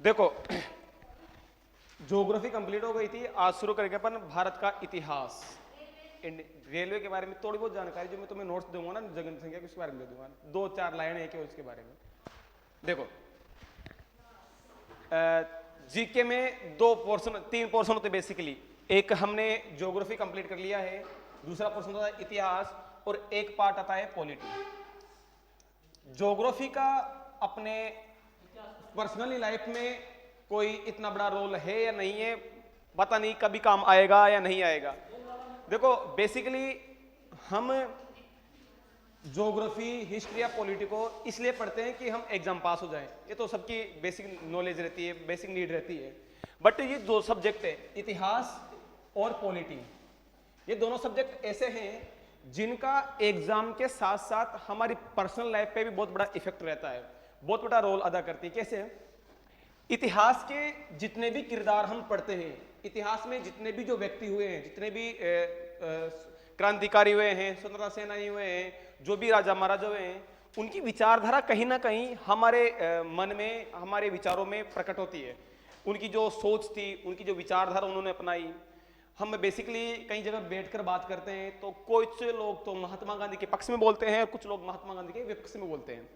देखो, geography complete हो गई थी। आज शुरू करेंगे अपन भारत का इतिहास। रेलवे के बारे में थोड़ी बहुत जानकारी जो मैं तुम्हें नोट्स दूंगा ना जनसंख्या के उसके बारे में दे दूंगा, 2-4 लाइन है कि उसके बारे में। देखो, जीके में 3 पोर्शन होते बेसिकली। एक हमने ज्योग्राफी कंप्लीट कर लिया है, दूसरा पोर्शन होता है इतिहास, और एक पार्ट आता है पॉलिटी। ज्योग्राफी का अपने पर्सनली लाइफ में कोई इतना बड़ा रोल है या नहीं है पता नहीं, कभी काम आएगा या नहीं आएगा। देखो, बेसिकली हम ज्योग्राफी, हिस्ट्री या पॉलिटी को इसलिए पढ़ते हैं कि हम एग्जाम पास हो जाएं। ये तो सबकी बेसिक नॉलेज रहती है, बेसिक नीड रहती है। बट ये दो सब्जेक्ट है, इतिहास और पॉलिटी, ये दोनों सब्जेक्ट ऐसे हैं जिनका एग्जाम के साथ साथ हमारी पर्सनल लाइफ पे भी बहुत बड़ा इफेक्ट रहता है, बहुत बड़ा रोल अदा करती है। कैसे? इतिहास के जितने भी किरदार हम पढ़ते हैं, इतिहास में जितने भी जो व्यक्ति हुए हैं, जितने भी क्रांतिकारी हुए हैं, स्वतंत्रता सेनानी हुए हैं, जो भी राजा महाराजा हुए हैं, उनकी विचारधारा कहीं ना कहीं हमारे मन में, हमारे विचारों में प्रकट होती है। उनकी जो सोच थी, उनकी जो विचारधारा उन्होंने अपनाई। हम बेसिकली कई जगह बैठकर बात करते हैं तो कुछ लोग तो महात्मा गांधी के पक्ष में बोलते हैं और कुछ लोग महात्मा गांधी के विपक्ष में बोलते हैं।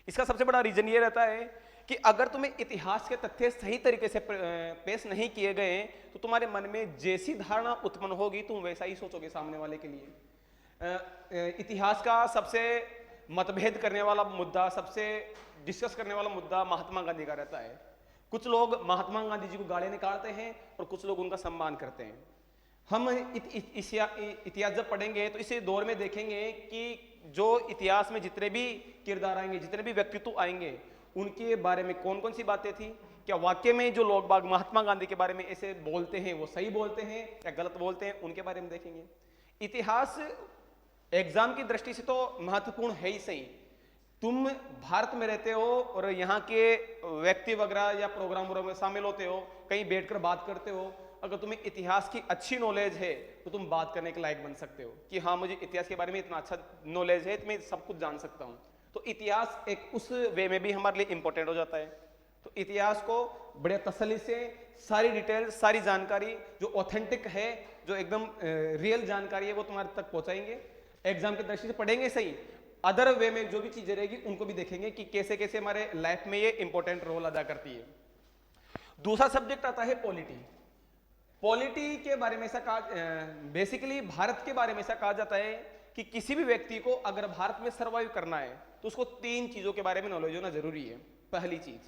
इसका सबसे बड़ा रीजन ये रहता है कि अगर तुम्हें इतिहास के तथ्य सही तरीके से पेश नहीं किए गए तो तुम्हारे मन में जैसी धारणा उत्पन्न होगी तुम वैसा ही सोचोगे सामने वाले के लिए। इतिहास का सबसे मतभेद करने वाला मुद्दा, सबसे डिस्कस करने वाला मुद्दा महात्मा गांधी का रहता है। कुछ लोग महात्मा गांधी जी को गाली निकालते हैं और कुछ लोग उनका सम्मान करते हैं। हम इतिहास जब पढ़ेंगे तो इसे दौर में देखेंगे कि जो इतिहास में जितने भी किरदार आएंगे, जितने भी व्यक्तित्व आएंगे, उनके बारे में कौन कौन सी बातें थी, क्या वाकई में जो लोग बाग महात्मा गांधी के बारे में ऐसे बोलते हैं वो सही बोलते हैं या गलत बोलते हैं, उनके बारे में देखेंगे। इतिहास एग्जाम की दृष्टि से तो महत्वपूर्ण है ही सही। तुम भारत में रहते हो और यहाँ के व्यक्ति वगैरह या प्रोग्राम में शामिल होते हो, कहीं बैठकर बात करते हो, अगर तुम्हें इतिहास की अच्छी नॉलेज है तो तुम बात करने के लायक बन सकते हो कि हाँ, मुझे इतिहास के बारे में इतना अच्छा नॉलेज है, मैं सब कुछ जान सकता हूँ। तो इतिहास एक उस वे में भी हमारे लिए इंपॉर्टेंट हो जाता है। तो इतिहास को बड़े तसल्ली से सारी डिटेल, सारी जानकारी जो ऑथेंटिक है, जो एकदम रियल जानकारी है, वो तुम्हारे तक पहुंचाएंगे। एग्जाम की दृष्टि से पढ़ेंगे सही, अदर वे में जो भी चीजें रहेगी उनको भी देखेंगे कि कैसे कैसे हमारे लाइफ में ये इंपॉर्टेंट रोल अदा करती है। दूसरा सब्जेक्ट आता है पॉलिटी। पॉलिटी के बारे में ऐसा कहा, बेसिकली भारत के बारे में ऐसा कहा जाता है कि किसी भी व्यक्ति को अगर भारत में सर्वाइव करना है तो उसको 3 चीजों के बारे में नॉलेज होना जरूरी है। पहली चीज,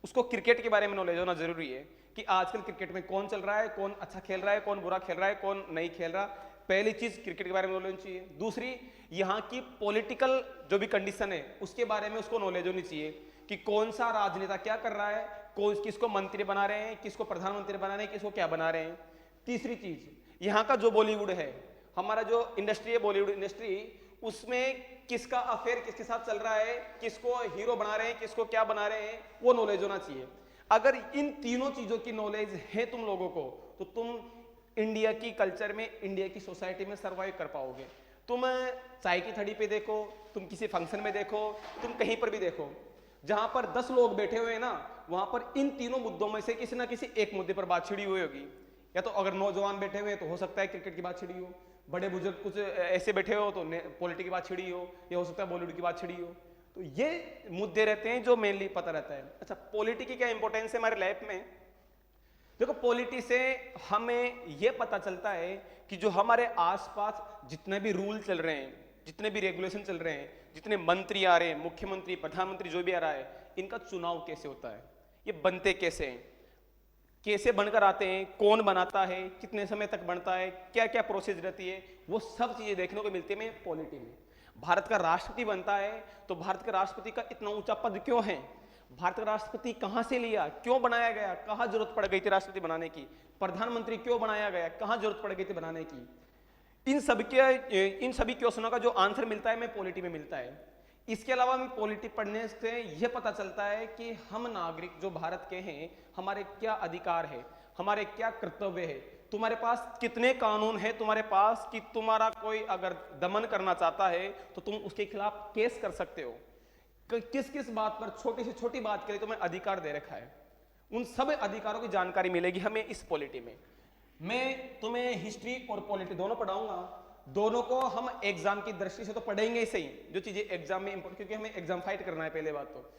उसको क्रिकेट के बारे में नॉलेज होना जरूरी है कि आजकल क्रिकेट में कौन चल रहा है, कौन अच्छा खेल रहा है, कौन बुरा खेल रहा है, कौन नहीं खेल रहा। पहली चीज क्रिकेट के बारे में नॉलेज चाहिए। दूसरी, यहाँ की पॉलिटिकल जो भी कंडीशन है उसके बारे में उसको नॉलेज होनी चाहिए कि कौन सा राजनेता क्या कर रहा है, किसको मंत्री बना रहे हैं, किसको प्रधानमंत्री बना रहे हैं, किसको क्या बना रहे हैं। तीसरी चीज, यहाँ का जो बॉलीवुड है, हमारा जो इंडस्ट्री है बॉलीवुड इंडस्ट्री, उसमें किसका अफेयर किसके साथ चल रहा है, किसको हीरो बना रहे हैं, किसको क्या बना रहे हैं, वो नॉलेज होना चाहिए। अगर इन तीनों चीजों की नॉलेज है तुम लोगों को तो तुम इंडिया की कल्चर में, इंडिया की सोसाइटी में सर्वाइव कर पाओगे। तुम चाय की थड़ी पे देखो, तुम किसी फंक्शन में देखो, तुम कहीं पर भी देखो, जहां पर 10 लोग बैठे हुए हैं ना, वहां पर इन तीनों मुद्दों में से किसी ना किसी एक मुद्दे पर बात छिड़ी हुई होगी। या तो अगर नौजवान बैठे हुए हैं तो हो सकता है क्रिकेट की बात छिड़ी हो, बड़े बुजुर्ग कुछ ऐसे बैठे हो तो पॉलिटिक्स की बात छिड़ी हो, या हो सकता है बॉलीवुड की बात छिड़ी हो। तो ये मुद्दे रहते हैं जो मेनली पता रहता है। अच्छा, पॉलिटी की क्या इंपॉर्टेंस है हमारे लाइफ में? देखो, पॉलिटी से हमें यह पता चलता है कि जो हमारे आसपास जितने भी रूल चल रहे हैं, जितने भी रेगुलेशन चल रहे हैं, जितने मंत्री आ रहे हैं, मुख्यमंत्री, प्रधानमंत्री जो भी आ रहा है, इनका चुनाव कैसे होता है, ये बनते कैसे हैं, कैसे बनकर आते हैं, कौन बनाता है, कितने समय तक बनता है, क्या क्या प्रोसेस रहती है, वो सब चीजें देखने को मिलती है पॉलिटी में। भारत का राष्ट्रपति बनता है तो भारत के राष्ट्रपति का इतना ऊंचा पद क्यों है, भारत का राष्ट्रपति कहां से लिया, क्यों बनाया गया, कहां जरूरत पड़ गई थी राष्ट्रपति बनाने की, प्रधानमंत्री क्यों बनाया गया, कहां जरूरत पड़ गई थी बनाने की, इन सभी क्वेश्चनों का जो आंसर मिलता है मैं पॉलिटी में मिलता है। इसके अलावा हमें पॉलिटी पढ़ने से यह पता चलता है कि हम नागरिक जो भारत के हैं, हमारे क्या अधिकार है, हमारे क्या कर्तव्य है, तुम्हारे पास कितने कानून है तुम्हारे पास कि तुम्हारा कोई अगर दमन करना चाहता है तो तुम उसके खिलाफ केस कर सकते हो। किस किस बात पर, छोटी से छोटी बात के लिए तुम्हें अधिकार दे रखा है। उन सब अधिकारों की जानकारी मिलेगी हमें इस पॉलिटी में। मैं तुम्हें हिस्ट्री और पॉलिटी दोनों पढ़ाऊंगा, दोनों को हम एग्जाम की दृष्टि से तो पढ़ेंगे ही सही, जो चीजें एग्जाम में इंपॉर्टेंट, क्योंकि हमें एग्जाम फाइट करना है पहले बात तो,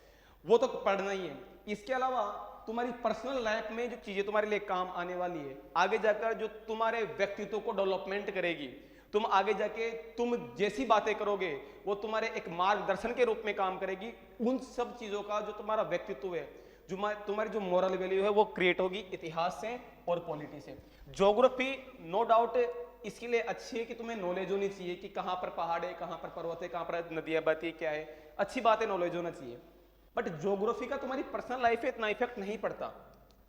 वो तो पढ़ना ही है। इसके अलावा तुम्हारी पर्सनल लाइफ में जो चीजें तुम्हारे लिए काम आने वाली है, आगे जाकर जो तुम्हारे व्यक्तित्व को डेवलपमेंट करेगी, तुम आगे जाके तुम जैसी बातें करोगे वो तुम्हारे एक मार्गदर्शन के रूप में काम करेगी। उन सब चीजों का जो तुम्हारा व्यक्तित्व है, जो तुम्हारी जो मोरल वैल्यू है, वो क्रिएट होगी इतिहास से और पॉलिटी से। ज्योग्राफी नो डाउट इसके लिए अच्छी है कि तुम्हें नॉलेज होनी चाहिए कि कहाँ पर पहाड़ है, कहाँ पर पर्वत है, कहाँ पर नदियां बहती है, क्या है, अच्छी बात है, नॉलेज होना चाहिए। बट ज्योग्राफी का तुम्हारी पर्सनल लाइफ पे इतना इफेक्ट नहीं पड़ता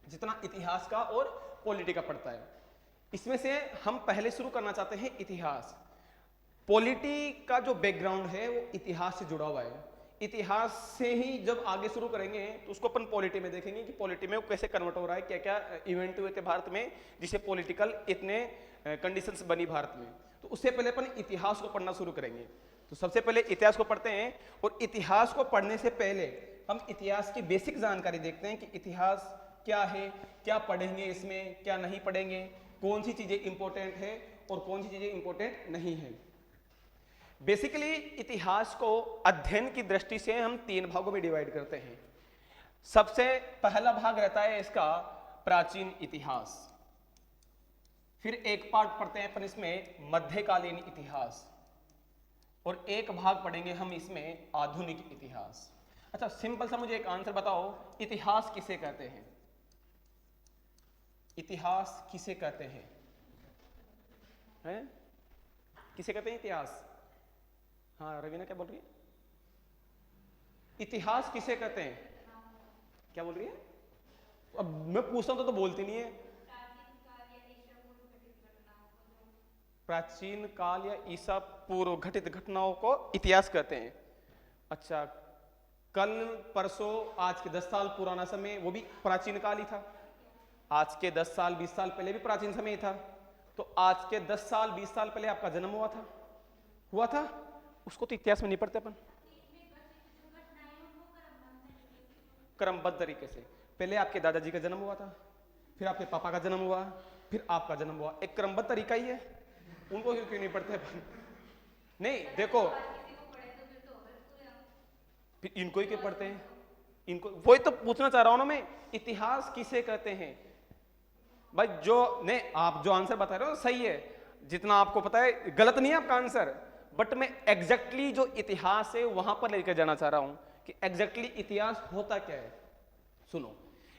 जितना इतिहास का और पॉलिटी का पड़ता है। इसमें से हम पहले शुरू करना चाहते हैं इतिहास। पॉलिटी का जो बैकग्राउंड है वो इतिहास से जुड़ा हुआ है। इतिहास से ही जब आगे शुरू करेंगे तो उसको अपन पॉलिटी में देखेंगे कि पॉलिटी में वो कैसे कन्वर्ट हो रहा है, क्या क्या इवेंट हुए थे भारत में जिसे पॉलिटिकल इतने कंडीशंस बनी भारत में। तो उससे पहले अपन इतिहास को पढ़ना शुरू करेंगे। तो सबसे पहले इतिहास को पढ़ते हैं, और इतिहास को पढ़ने से पहले हम इतिहास की बेसिक जानकारी देखते हैं कि इतिहास क्या है, क्या पढ़ेंगे इसमें, क्या नहीं पढ़ेंगे, कौन सी चीजें इंपॉर्टेंट है और कौन सी चीजें इंपॉर्टेंट नहीं है। बेसिकली इतिहास को अध्ययन की दृष्टि से हम 3 भागों में डिवाइड करते हैं। सबसे पहला भाग रहता है इसका प्राचीन इतिहास, फिर एक पार्ट पढ़ते हैं अपन इसमें मध्यकालीन इतिहास, और एक भाग पढ़ेंगे हम इसमें आधुनिक इतिहास। अच्छा, सिंपल सा मुझे एक आंसर बताओ, इतिहास किसे कहते हैं? इतिहास किसे कहते हैं? किसे कहते हैं इतिहास? हाँ रवीना क्या बोल रही है? इतिहास किसे कहते हैं? क्या बोल रही है? अब मैं पूछता हूं तो बोलती नहीं है। प्राचीन काल या ईसा पूर्व घटित घटनाओं को इतिहास कहते हैं। अच्छा, कल परसों आज के 10 साल पुराना समय वो भी प्राचीन काल ही था। आज के 10 साल 20 साल पहले भी प्राचीन समय ही था। तो आज के 10 साल 20 साल पहले आपका जन्म हुआ था, उसको तो इतिहास में नहीं पढ़ते अपन। क्रमबद्ध तरीके से पहले आपके दादाजी का जन्म हुआ था, फिर आपके पापा का जन्म हुआ, फिर आपका जन्म हुआ, एक क्रमबद्ध तरीका ही है। उनको क्यों नहीं पढ़ते अपन? नहीं देखो, इनको ही क्यों पढ़ते हैं? इनको वही तो पूछना चाह रहा हूं ना मैं, इतिहास किसे कहते हैं भाई? जो नहीं, आप जो आंसर बता रहे हो सही है, जितना आपको पता है गलत नहीं है आपका आंसर, बट मैं एग्जैक्टली जो इतिहास है वहां पर लेकर जाना चाह रहा हूं कि एग्जैक्टली इतिहास होता क्या है। सुनो,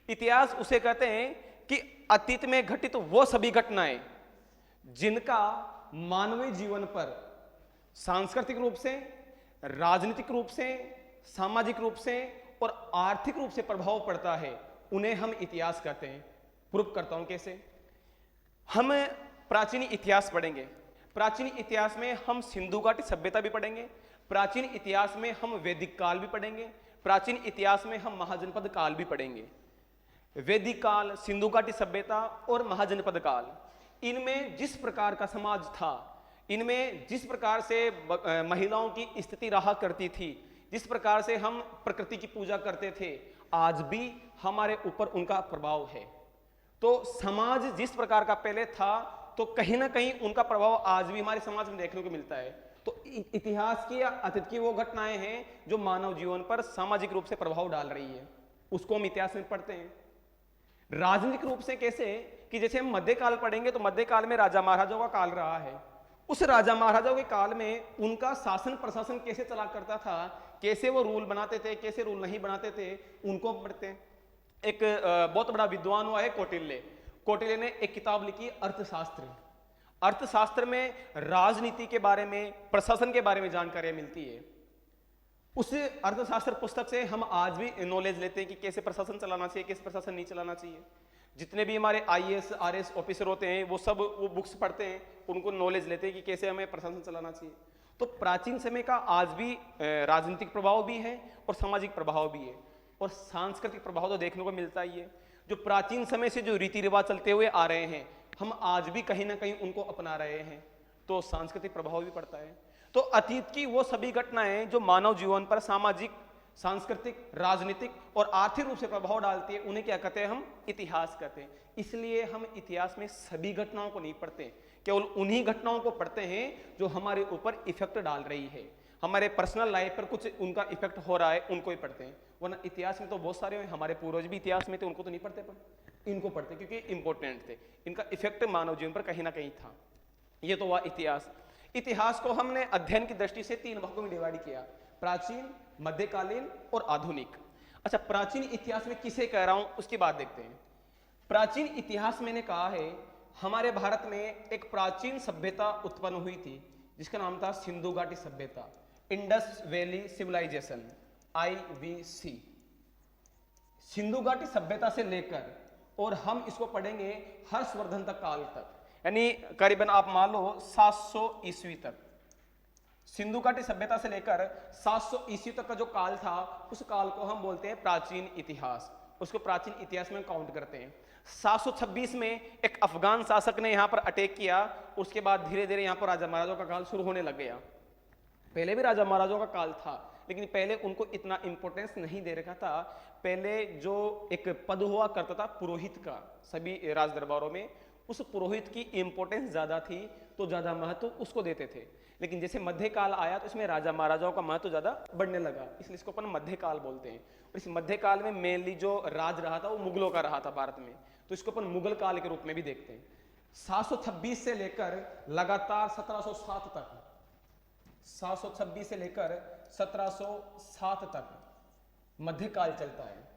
इतिहास उसे कहते हैं कि अतीत में घटित वो सभी घटनाएं जिनका मानवीय जीवन पर सांस्कृतिक रूप से, राजनीतिक रूप से, सामाजिक रूप से और आर्थिक रूप से प्रभाव पड़ता है, उन्हें हम इतिहास कहते हैं। प्रूफ करता हूं कैसे। हम प्राचीन इतिहास पढ़ेंगे, प्राचीन इतिहास में हम सिंधु घाटी सभ्यता भी पढ़ेंगे, प्राचीन इतिहास में हम वैदिक काल भी पढ़ेंगे, प्राचीन इतिहास में हम महाजनपद काल भी पढ़ेंगे। वैदिक काल, सिंधु घाटी सभ्यता और महाजनपद काल, इनमें जिस प्रकार का समाज था, इनमें जिस प्रकार से महिलाओं की स्थिति रहा करती थी, जिस प्रकार से हम प्रकृति की पूजा करते थे, आज भी हमारे ऊपर उनका प्रभाव है। तो समाज जिस प्रकार का पहले था, तो कहीं ना कहीं उनका प्रभाव आज भी हमारे समाज में देखने को मिलता है। तो इतिहास की या अतीत की वो घटनाएं हैं जो मानव जीवन पर सामाजिक रूप से प्रभाव डाल रही है, उसको हम इतिहास में पढ़ते हैं। राजनीतिक रूप से कैसे कि जैसे हम मध्यकाल पढ़ेंगे तो मध्यकाल में राजा महाराजाओं का काल रहा है, उस राजा महाराजाओं के काल में उनका शासन प्रशासन कैसे चला करता था, कैसे वो रूल बनाते थे, कैसे रूल नहीं बनाते थे, उनको पढ़ते हैं। एक बहुत बड़ा विद्वान हुआ है कौटिल्य ने एक किताब लिखी अर्थशास्त्र। अर्थशास्त्र में राजनीति के बारे में, प्रशासन के बारे में जानकारियां मिलती है। उस अर्थशास्त्र पुस्तक से हम आज भी नॉलेज लेते हैं कि कैसे प्रशासन चलाना चाहिए, कैसे प्रशासन नहीं चलाना चाहिए। जितने भी हमारे IAS RS ऑफिसर होते हैं वो सब वो बुक्स पढ़ते हैं, उनको नॉलेज लेते हैं कि कैसे हमें प्रशासन चलाना चाहिए। तो प्राचीन समय का आज भी राजनीतिक प्रभाव भी है और सामाजिक प्रभाव भी है, और सांस्कृतिक प्रभाव तो देखने को मिलता ही है। जो प्राचीन समय से जो रीति रिवाज चलते हुए आ रहे हैं, हम आज भी कहीं ना कहीं उनको अपना रहे हैं, तो सांस्कृतिक प्रभाव भी पड़ता है। तो अतीत की वो सभी घटनाएं जो मानव जीवन पर सामाजिक सांस्कृतिक, राजनीतिक और आर्थिक रूप से प्रभाव डालती है, उन्हें क्या कहते हैं, हम इतिहास कहते हैं। इसलिए हम इतिहास में सभी घटनाओं को नहीं पढ़ते, केवल उन्हीं घटनाओं को पढ़ते हैं जो हमारे ऊपर इफेक्ट डाल रही है, हमारे पर्सनल लाइफ पर कुछ उनका इफेक्ट हो रहा है, उनको ही पढ़ते हैं। वरना इतिहास में तो बहुत सारे हैं, हमारे पूर्वज भी इतिहास में थे, उनको तो नहीं पढ़ते, पर इनको पढ़ते क्योंकि इंपॉर्टेंट थे, इनका इफेक्ट मानव जीवन पर कहीं ना कहीं था। ये तो हुआ इतिहास। इतिहास को हमने अध्ययन की दृष्टि से 3 भागों में डिवाइड किया, प्राचीन, मध्यकालीन और आधुनिक। अच्छा, प्राचीन इतिहास में किसे कह रहा हूं उसकी बात देखते हैं। प्राचीन इतिहास मैंने कहा है, हमारे भारत में एक प्राचीन सभ्यता उत्पन्न हुई थी जिसका नाम था सिंधु घाटी सभ्यता, इंडस वैली सिविलाइजेशन, IVC। सिंधु घाटी सभ्यता से लेकर, और हम इसको पढ़ेंगे हर्षवर्धन तक काल तक, यानी करीबन आप मान लो 700 ईस्वी तक। सिंधु घाटी सभ्यता से लेकर 700 ईस्वी तक का जो काल था, उस काल को हम बोलते हैं प्राचीन इतिहास, उसको प्राचीन इतिहास में काउंट करते हैं। 726 में एक अफगान शासक ने यहाँ पर अटैक किया, उसके बाद धीरे धीरे यहाँ पर राजा महाराजाओं का काल शुरू होने लग गया। पहले भी राजा महाराजाओं का काल था, लेकिन पहले उनको इतना इंपॉर्टेंस नहीं दे रखा था। पहले जो एक पद हुआ करता था पुरोहित का सभी राज दरबारों में, उस पुरोहित की इंपॉर्टेंस ज्यादा थी, तो ज्यादा महत्व उसको देते थे। लेकिन जैसे मध्यकाल आया तो इसमें राजा महाराजाओं का महत्व ज्यादा बढ़ने लगा, इसलिए इसको अपन मध्यकाल बोलते हैं। और इस मध्यकाल में मेनली जो राज रहा था वो मुगलों का रहा था भारत में, तो इसको अपन मुगल काल के रूप में भी देखते हैं। 726 से लेकर लगातार 1707 तक, 726 से लेकर 1707 तक मध्यकाल चलता है।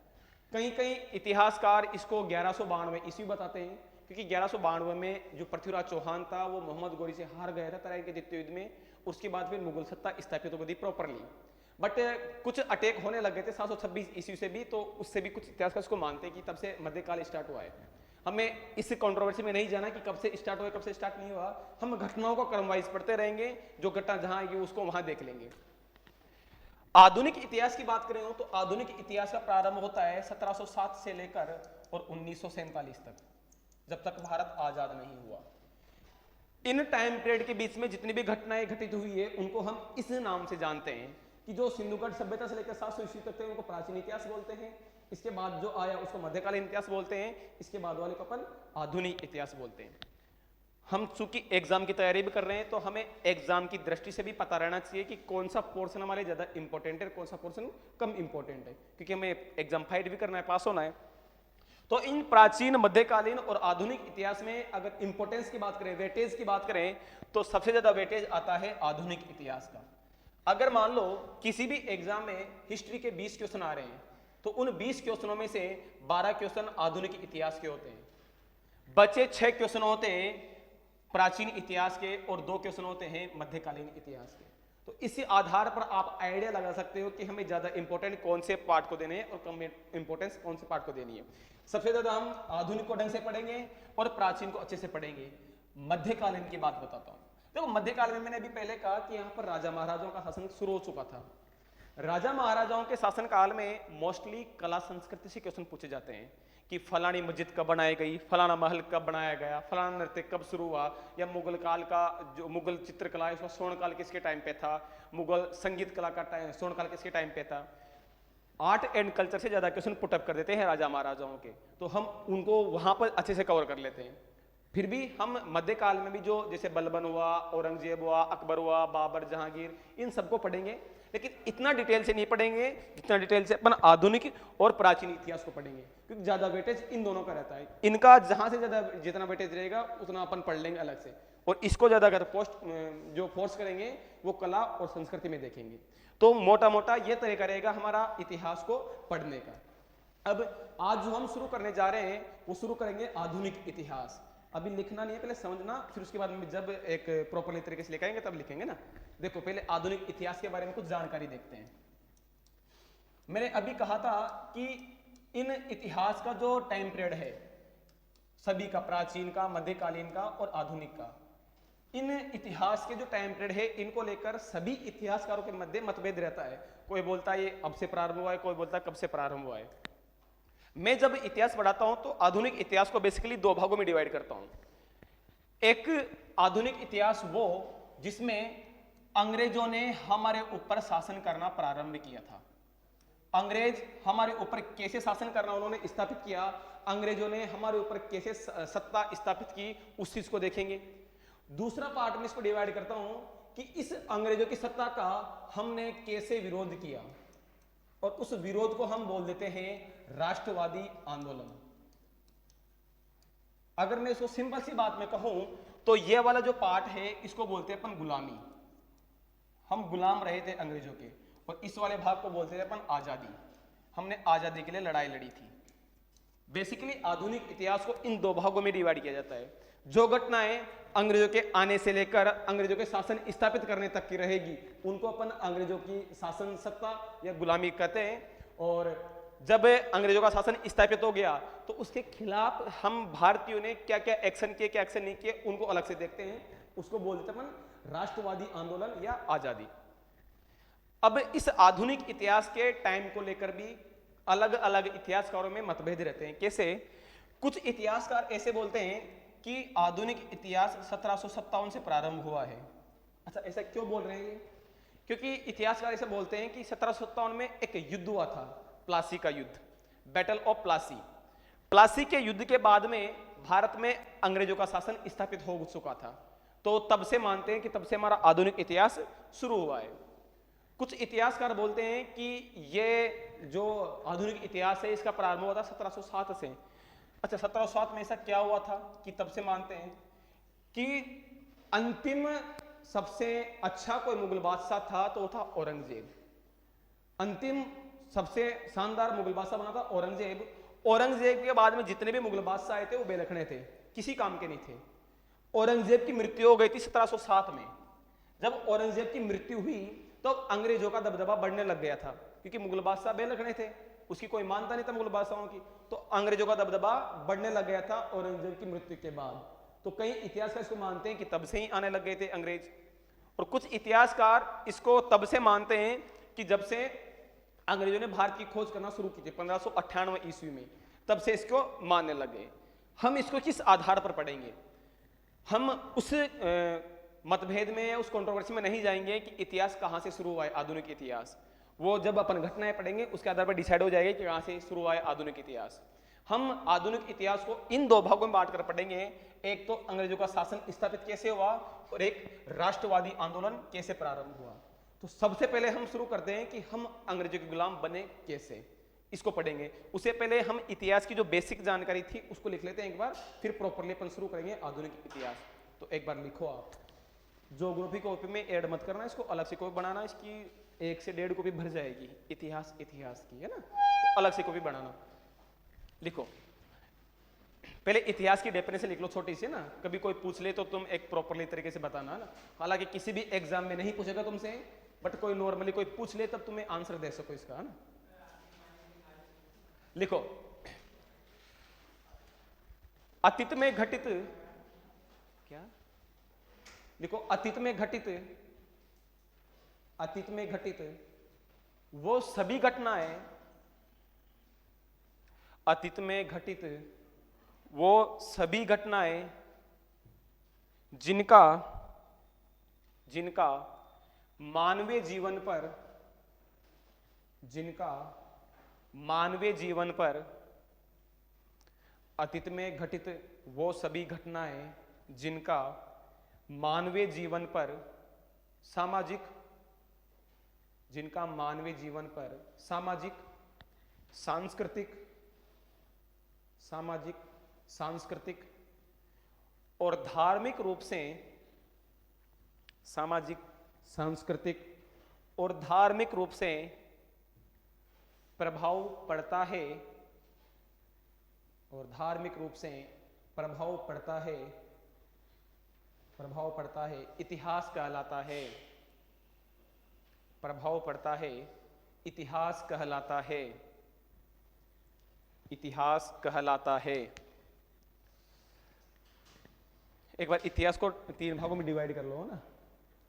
कहीं कहीं इतिहासकार इसको 1192 ईस्वी बताते हैं, क्योंकि 1192 में जो पृथ्वीराज चौहान था वो मोहम्मद गौरी से हार गया था तराइन के द्वितीय युद्ध में, उसके बाद फिर मुगल सत्ता स्थापित हो गई प्रॉपरली। बट कुछ अटैक होने लगे थे 726 ईस्वी से भी, तो उससे भी कुछ इतिहासकार इसको मानते हैं कि तब से मध्यकाल स्टार्ट हुआ है। हमें इस कंट्रोवर्सी में नहीं जाना कि कब से स्टार्ट हुआ कब से स्टार्ट नहीं हुआ, हम घटनाओं को क्रमवाइज पढ़ते रहेंगे, जो घटना जहां आएगी उसको वहां देख लेंगे। आधुनिक इतिहास की बात करें तो आधुनिक इतिहास का प्रारंभ होता है 1707 से लेकर और 1947 तक, जब तक भारत आजाद नहीं हुआ। इन टाइम पीरियड के बीच में जितनी भी घटनाएं घटित हुई है उनको हम इस नाम से जानते हैं कि जो सिंधु घाटी सभ्यता से लेकर 700 ईस्वी तक थे उनको प्राचीन इतिहास बोलते हैं, इसके बाद जो आया उसको मध्यकालीन इतिहास बोलते हैं, इसके बाद वाले को अपन आधुनिक इतिहास बोलते हैं। हम चूंकि एग्जाम की तैयारी भी कर रहे हैं तो हमें एग्जाम की दृष्टि से भी पता रहना चाहिए कि कौन सा पोर्शन हमारे ज्यादा इंपॉर्टेंट है, कौन सा पोर्शन कम इंपॉर्टेंट है, क्योंकि हमें एग्जाम फाइट भी करना है, पास होना है। तो इन प्राचीन, मध्यकालीन और आधुनिक इतिहास में अगर इंपॉर्टेंस की बात करें, वेटेज की बात करें, तो सबसे ज्यादा वेटेज आता है आधुनिक इतिहास का। अगर मान लो किसी भी एग्जाम में हिस्ट्री के 20 क्वेश्चन आ रहे हैं, तो उन 20 क्वेश्चनों में से 12 क्वेश्चन आधुनिक इतिहास के होते हैं, बचे 6 क्वेश्चन होते हैं प्राचीन इतिहास के और 2 क्वेश्चन होते हैं मध्यकालीन इतिहास के। तो इसी आधार पर आप आइडिया लगा सकते हो कि हमें ज्यादा इंपॉर्टेंट कौन से पार्ट को देने हैं और कम इंपॉर्टेंस कौन से पार्ट को देनी है। सबसे ज्यादा हम आधुनिक को ढंग से पढ़ेंगे और प्राचीन को अच्छे से पढ़ेंगे। मध्यकालीन की बात बताता हूं। देखो, मध्यकाल में मैंने अभी पहले कहा कि यहाँ पर राजा महाराजाओं का शासन शुरू हो चुका था। राजा महाराजाओं के शासन काल में मोस्टली कला संस्कृति से क्वेश्चन पूछे जाते हैं कि फलानी मस्जिद कब बनाई गई, फलाना महल कब बनाया गया, फलाना नृत्य कब शुरू हुआ, या मुगल काल का जो मुगल चित्रकला है उसका स्वर्ण काल किसके टाइम पे था, मुगल संगीत कला का टाइम स्वर्ण काल किसके टाइम पे था। आर्ट एंड कल्चर से ज्यादा क्वेश्चन पुटअप कर देते हैं राजा महाराजाओं के, तो हम उनको वहां पर अच्छे से कवर कर लेते हैं। फिर भी हम मध्यकाल में भी जो जैसे बलबन हुआ, औरंगजेब हुआ, अकबर हुआ, बाबर, जहांगीर, इन सबको पढ़ेंगे, लेकिन इतना डिटेल से नहीं पढ़ेंगे जितना डिटेल से अपन आधुनिक और प्राचीन इतिहास को पढ़ेंगे, क्योंकि ज्यादा वेटेज इन दोनों का रहता है। इनका जहां से ज्यादा जितना वेटेज रहेगा उतना अपन पढ़ लेंगे अलग से, और इसको ज्यादा अगर पोस्ट जो फोर्स करेंगे वो कला और संस्कृति में देखेंगे। तो मोटा मोटा ये तरीका रहेगा हमारा इतिहास को पढ़ने का। अब आज जो हम शुरू करने जा रहे हैं वो शुरू करेंगे आधुनिक इतिहास। अभी लिखना नहीं है, पहले समझना, फिर उसके बाद में जब एक प्रॉपरली तरीके से लिखाएंगे तब लिखेंगे ना। देखो, पहले आधुनिक इतिहास के बारे में कुछ जानकारी देखते हैं। मैंने अभी कहा था कि इन इतिहास का जो टाइम पीरियड है सभी का, प्राचीन का, मध्यकालीन का और आधुनिक का, इन इतिहास के जो टाइम पीरियड है इनको लेकर सभी इतिहासकारों के मध्य मतभेद रहता है। कोई बोलता है ये अब से प्रारंभ हुआ है, कोई बोलता है कब से प्रारंभ हुआ है। मैं जब इतिहास पढ़ाता हूं तो आधुनिक इतिहास को बेसिकली 2 भागों में डिवाइड करता हूं। एक आधुनिक इतिहास वो जिसमें अंग्रेजों ने हमारे ऊपर शासन करना प्रारंभ किया था, अंग्रेज हमारे ऊपर कैसे शासन करना उन्होंने स्थापित किया, अंग्रेजों ने हमारे ऊपर कैसे सत्ता स्थापित की, उस चीज को देखेंगे। दूसरा पार्ट में इसको डिवाइड करता हूं कि इस अंग्रेजों की सत्ता का हमने कैसे विरोध किया, और उस विरोध को हम बोल देते हैं राष्ट्रवादी आंदोलन। अगर मैं इसको सिंपल सी बात में कहूं तो ये वाला जो पार्ट है इसको बोलते हैं अपन गुलामी, हम गुलाम रहे थे अंग्रेजों के, और इस वाले भाग को बोलते थे अपन आजादी, हमने आजादी के लिए लड़ाई लड़ी थी। बेसिकली आधुनिक इतिहास को इन दो भागों में डिवाइड किया जाता है। जो घटनाएं अंग्रेजों के आने से लेकर अंग्रेजों के शासन स्थापित करने तक की रहेगी उनको अपन अंग्रेजों की शासन सत्ता या गुलामी कहते हैं, और जब अंग्रेजों का शासन स्थापित हो गया तो उसके खिलाफ हम भारतीयों ने क्या क्या एक्शन किए, क्या एक्शन नहीं किए, उनको अलग से देखते हैं, उसको बोलते हैं अपन राष्ट्रवादी आंदोलन या आजादी। अब इस आधुनिक इतिहास के टाइम को लेकर भी अलग अलग इतिहासकारों में मतभेद रहते हैं। कैसे? कुछ इतिहासकार ऐसे बोलते हैं कि आधुनिक इतिहास 1757 से प्रारंभ हुआ है। अच्छा, ऐसा क्यों बोल रहे हैं ये? क्योंकि इतिहासकार ऐसे बोलते हैं कि 1757 में एक युद्ध हुआ था, प्लासी का युद्ध, बैटल ऑफ प्लासी। प्लासी के युद्ध के बाद में भारत में अंग्रेजों का शासन स्थापित हो चुका था, तो तब से मानते हैं कि तब से हमारा आधुनिक इतिहास शुरू हुआ है। कुछ इतिहासकार बोलते हैं कि ये जो आधुनिक इतिहास है इसका प्रारंभ हुआ था 1707 से। अच्छा, 1707 में ऐसा क्या हुआ था कि तब से मानते हैं कि अंतिम सबसे अच्छा कोई मुगल बादशाह था तो वो था औरंगजेब। अंतिम सबसे शानदार मुगल बादशाह बना था औरंगजेब। औरंगजेब के बाद में जितने भी मुगल बादशाह आए थे वो बेलखने थे, किसी काम के नहीं थे। औरंगजेब की मृत्यु हो गई थी 1707 में। जब औरंगजेब की मृत्यु हुई तो अंग्रेजों का दबदबा बढ़ने लग गया था, क्योंकि मुगल बादशाह बेलखने थे, उसकी कोई मानता नहीं था मुगल बादशाहों की, तो अंग्रेजों का दबदबा बढ़ने लग गया था औरंगजेब की मृत्यु के बाद। तो कई इतिहासकार इसको मानते हैं कि तब से ही आने लग गए थे अंग्रेज, और कुछ इतिहासकार इसको तब से मानते हैं कि जब से अंग्रेजों ने भारत की खोज करना शुरू की थी 1598 ईस्वी में, तब से इसको मानने लगे। हम इसको किस आधार पर पढ़ेंगे? हम उस मतभेद में, उस कंट्रोवर्सी में नहीं जाएंगे कि इतिहास कहां से शुरू हुआ है, आधुनिक इतिहास। वो जब अपन घटनाएं पढ़ेंगे उसके आधार पर डिसाइड हो जाएगा कि कहां से शुरू हुआ है आधुनिक इतिहास। हम आधुनिक इतिहास को इन दो भागों में बांट कर पढ़ेंगे, एक तो अंग्रेजों का शासन स्थापित कैसे हुआ और एक राष्ट्रवादी आंदोलन कैसे प्रारंभ हुआ। तो सबसे पहले हम शुरू करते हैं कि हम अंग्रेजों के गुलाम बने कैसे, इसको पढ़ेंगे। उससे पहले हम इतिहास की जो बेसिक जानकारी थी उसको लिख लेते हैं एक बार, फिर प्रॉपरली अपन शुरू करेंगे आधुनिक इतिहास। तो एक बार लिखो आप, ज्योग्राफी कॉपी में ऐड मत करना, इसको अलग से कॉपी बनाना, इसकी 1 से 1.5 कॉपी भर जाएगी इतिहास की, है ना, तो अलग से कॉपी बनाना। लिखो, पहले इतिहास की डेफिनेशन लिख लो छोटी सी ना, कभी कोई पूछ ले तो तुम एक प्रॉपरली तरीके से बताना ना। हालांकि किसी भी एग्जाम में नहीं पूछेगा तुमसे, बट कोई नॉर्मली कोई पूछ ले तब तुम्हें आंसर दे सको इसका, है ना। लिखो, अतीत में घटित, क्या लिखो, अतीत में घटित वो सभी घटनाएं, अतीत में घटित वो सभी घटनाएं जिनका मानवीय जीवन पर अतीत में घटित वो सभी घटनाएं जिनका मानवीय जीवन पर सामाजिक, सांस्कृतिक और धार्मिक रूप से, प्रभाव पड़ता है, इतिहास कहलाता है। एक बार इतिहास को 3 भागों में डिवाइड कर लो ना,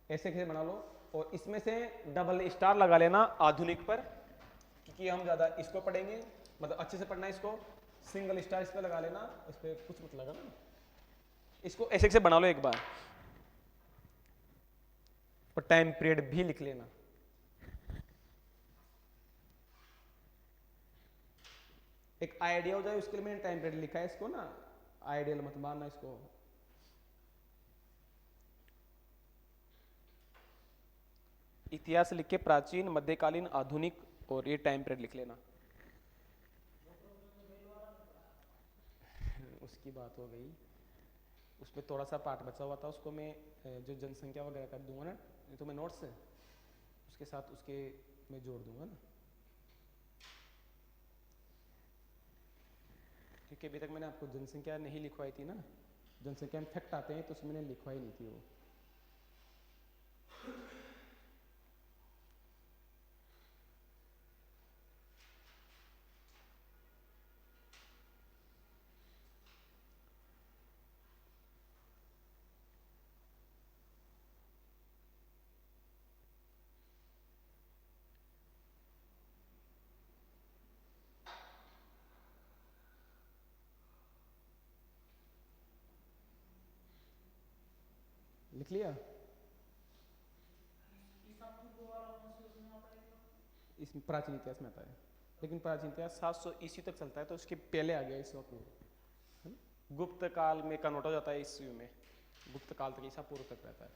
ऐसे कैसे बना लो, और इसमें से डबल स्टार लगा लेना आधुनिक पर, क्योंकि हम ज्यादा इसको पढ़ेंगे, मतलब अच्छे से पढ़ना इसको। सिंगल स्टार इस पे लगा लेना, इस पे कुछ लगा ना, इसको ऐसे कैसे बना लो एक बार, और टाइम पीरियड भी लिख लेना। एक आइडिया हो जाए उसके लिए मैंने टाइम पीरियड लिखा है इसको ना, आइडियल मत मानना इसको। इतिहास लिख के प्राचीन, मध्यकालीन, आधुनिक और ये टाइम पीरियड लिख लेना। उसकी बात हो गई, उसमें थोड़ा सा पार्ट बचा हुआ था, उसको मैं जो जनसंख्या वगैरह कर दूंगा ना, तो मैं नोट्स है उसके साथ उसके मैं जोड़ दूंगा ना, क्योंकि अभी तक मैंने आपको जनसंख्या नहीं लिखवाई थी ना, जनसंख्या में फैक्ट आते हैं तो उसमें मैंने लिखवाई नहीं थी वो। लिख लिया? इसमें प्राचीन इतिहास में आता है, लेकिन प्राचीन इतिहास 700 ईस्वी तक चलता है, तो उसके पहले आ गया ईसा पूर्व, गुप्त काल में कन्वर्ट हो जाता है ईस्वी में, गुप्त काल तक ईसा पूर्व तक रहता है।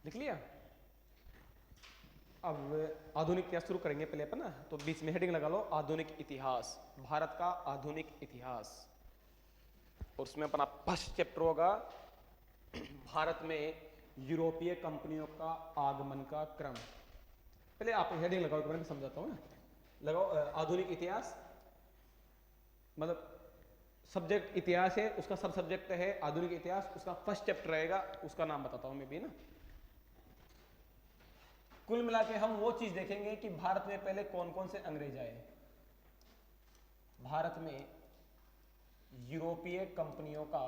लिख लिया? अब आधुनिक इतिहास शुरू करेंगे पहले अपन ना, तो बीच में हेडिंग लगा लो आधुनिक इतिहास, भारत का आधुनिक इतिहास, और उसमें अपना फर्स्ट चैप्टर होगा भारत में यूरोपीय कंपनियों का आगमन का क्रम। पहले आप हेडिंग लगाओ, मैं समझाता हूँ ना, लगाओ आधुनिक इतिहास, मतलब सब्जेक्ट इतिहास है, उसका सब सब्जेक्ट है आधुनिक इतिहास, उसका फर्स्ट चैप्टर रहेगा, उसका नाम बताता हूं मैं भी ना। कुल मिला के हम वो चीज देखेंगे कि भारत में पहले कौन कौन से अंग्रेज आए, भारत में यूरोपीय कंपनियों का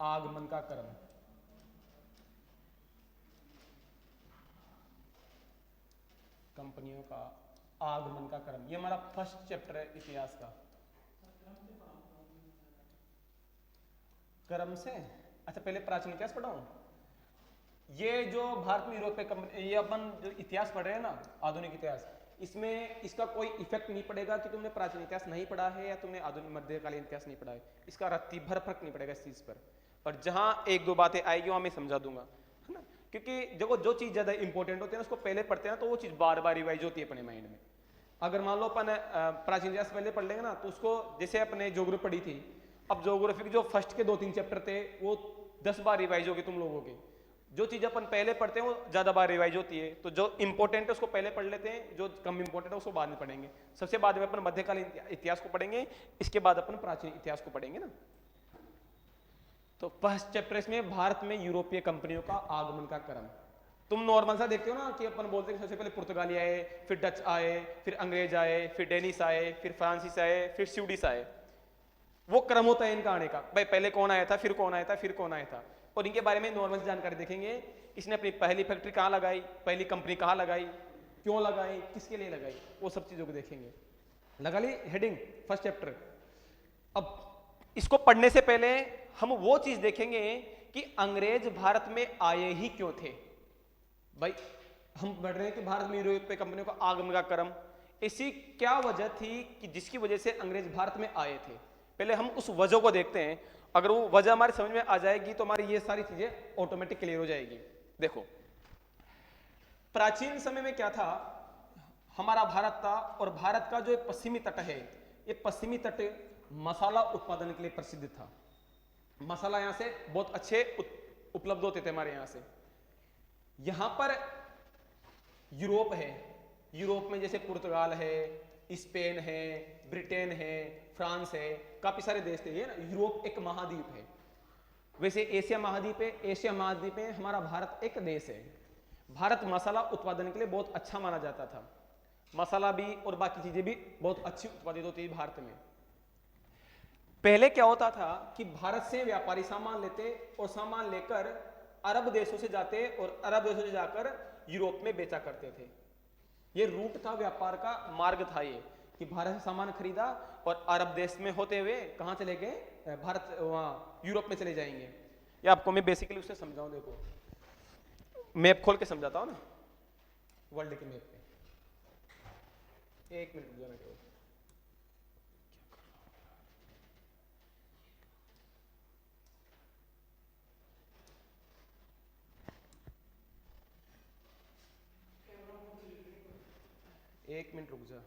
आगमन का क्रम, कंपनियों का आगमन का क्रम, ये हमारा फर्स्ट चैप्टर है इतिहास का। क्रम से अच्छा, पहले प्राचीन इतिहास पढ़ाऊं? ये जो भारत में यूरोपीय कंपनी, ये अपन जो इतिहास पढ़ रहे हैं ना, आधुनिक इतिहास, इसमें इसका कोई इफेक्ट नहीं पड़ेगा कि तुमने प्राचीन इतिहास नहीं पढ़ा है या तुमने आधुनिक मध्यकालीन इतिहास नहीं पढ़ा है, इसका रत्ती भर फर्क नहीं पड़ेगा इस चीज पर। और जहां एक दो बातें आएगी वहां मैं समझा दूंगा, है ना, क्योंकि देखो जो चीज ज्यादा इंपॉर्टेंट होती है ना, उसको पहले पढ़ते हैं ना, तो वो चीज बार बार रिवाइज होती है अपने माइंड में। अगर मान लो अपन प्राचीन इतिहास पहले पढ़ लेंगे ना, तो उसको जैसे अपने ज्योग्राफी पढ़ी थी, अब ज्योग्राफी के जो फर्स्ट के 2-3 चैप्टर थे वो 10 बार रिवाइज होगी तुम लोगों के। जो चीज अपन पहले पढ़ते हैं वो ज्यादा बार रिवाइज होती है, तो जो इंपॉर्टेंट है उसको पहले पढ़ लेते हैं, जो कम इंपॉर्टेंट है उसको बाद में पढ़ेंगे। सबसे बाद में अपन मध्यकालीन इतिहास को पढ़ेंगे, इसके बाद अपन प्राचीन इतिहास को पढ़ेंगे ना। तो फर्स्ट चैप्टर इसमें भारत में यूरोपीय कंपनियों का आगमन का क्रम। तुम नॉर्मल सा देखते हो ना कि अपन बोलते हैं सबसे पहले पुर्तगाली आए, फिर डच आए, फिर अंग्रेज आए, फिर डेनिस आए, फिर फ्रांसीस आए, फिर स्वीडिश आए, वो क्रम होता है इनका आने का। भाई पहले कौन आया था, फिर कौन आया था, फिर कौन आया था, और इनके बारे में नॉर्मल जानकारी देखेंगे। इसने अपनी पहली फैक्ट्री कहाँ लगाई, पहली कंपनी कहाँ लगाई, क्यों लगाई, किसके लिए लगाई, वो सब चीजों को देखेंगे। लगा ली हेडिंग फर्स्ट चैप्टर। अब इसको पढ़ने से पहले हम वो चीज देखेंगे कि अंग्रेज भारत में आए ही क्यों थे। भाई हम पढ़ रहे हैं कि भारत में यूरोपीय कंपनियों का आगमन का क्रम, ऐसी क्या वजह थी कि जिसकी वजह से अंग्रेज भारत में आए थे। पहले हम उस वजह को देखते हैं, अगर वो वजह हमारी समझ में आ जाएगी तो हमारी ये सारी चीजें ऑटोमेटिक क्लियर हो जाएगी। देखो प्राचीन समय में क्या था, हमारा भारत था, और भारत का जो पश्चिमी तट है, ये पश्चिमी तट मसाला उत्पादन के लिए प्रसिद्ध था। मसाला यहां से बहुत अच्छे उपलब्ध होते थे हमारे यहां से। यहां पर यूरोप है, यूरोप में जैसे पुर्तगाल है, स्पेन है, ब्रिटेन है, फ्रांस है, काफी सारे देश थे। ये ना यूरोप एक महाद्वीप है। वैसे एशिया महाद्वीप है, एशिया महाद्वीप में हमारा भारत एक देश है। भारत मसाला उत्पादन के लिए बहुत अच्छा माना जाता था, मसाला भी और बाकी चीजें भी बहुत अच्छी उत्पादित होती थी भारत में। पहले क्या होता था कि भारत से व्यापारी सामान लेते और सामान लेकर अरब देशों से जाते और अरब देशों से जाकर यूरोप में बेचा करते थे। ये रूट था, व्यापार का मार्ग था ये। कि भारत से सामान खरीदा और अरब देश में होते हुए कहाँ चले गए, भारत वहाँ यूरोप में चले जाएंगे। ये आपको मैं बेसिकली उससे समझाऊं, देखो मैप खोल के समझाता हूँ ना, वर्ल्ड के मैप पे। एक मिनट रुक जाना केवल। एक मिनट रुक जा।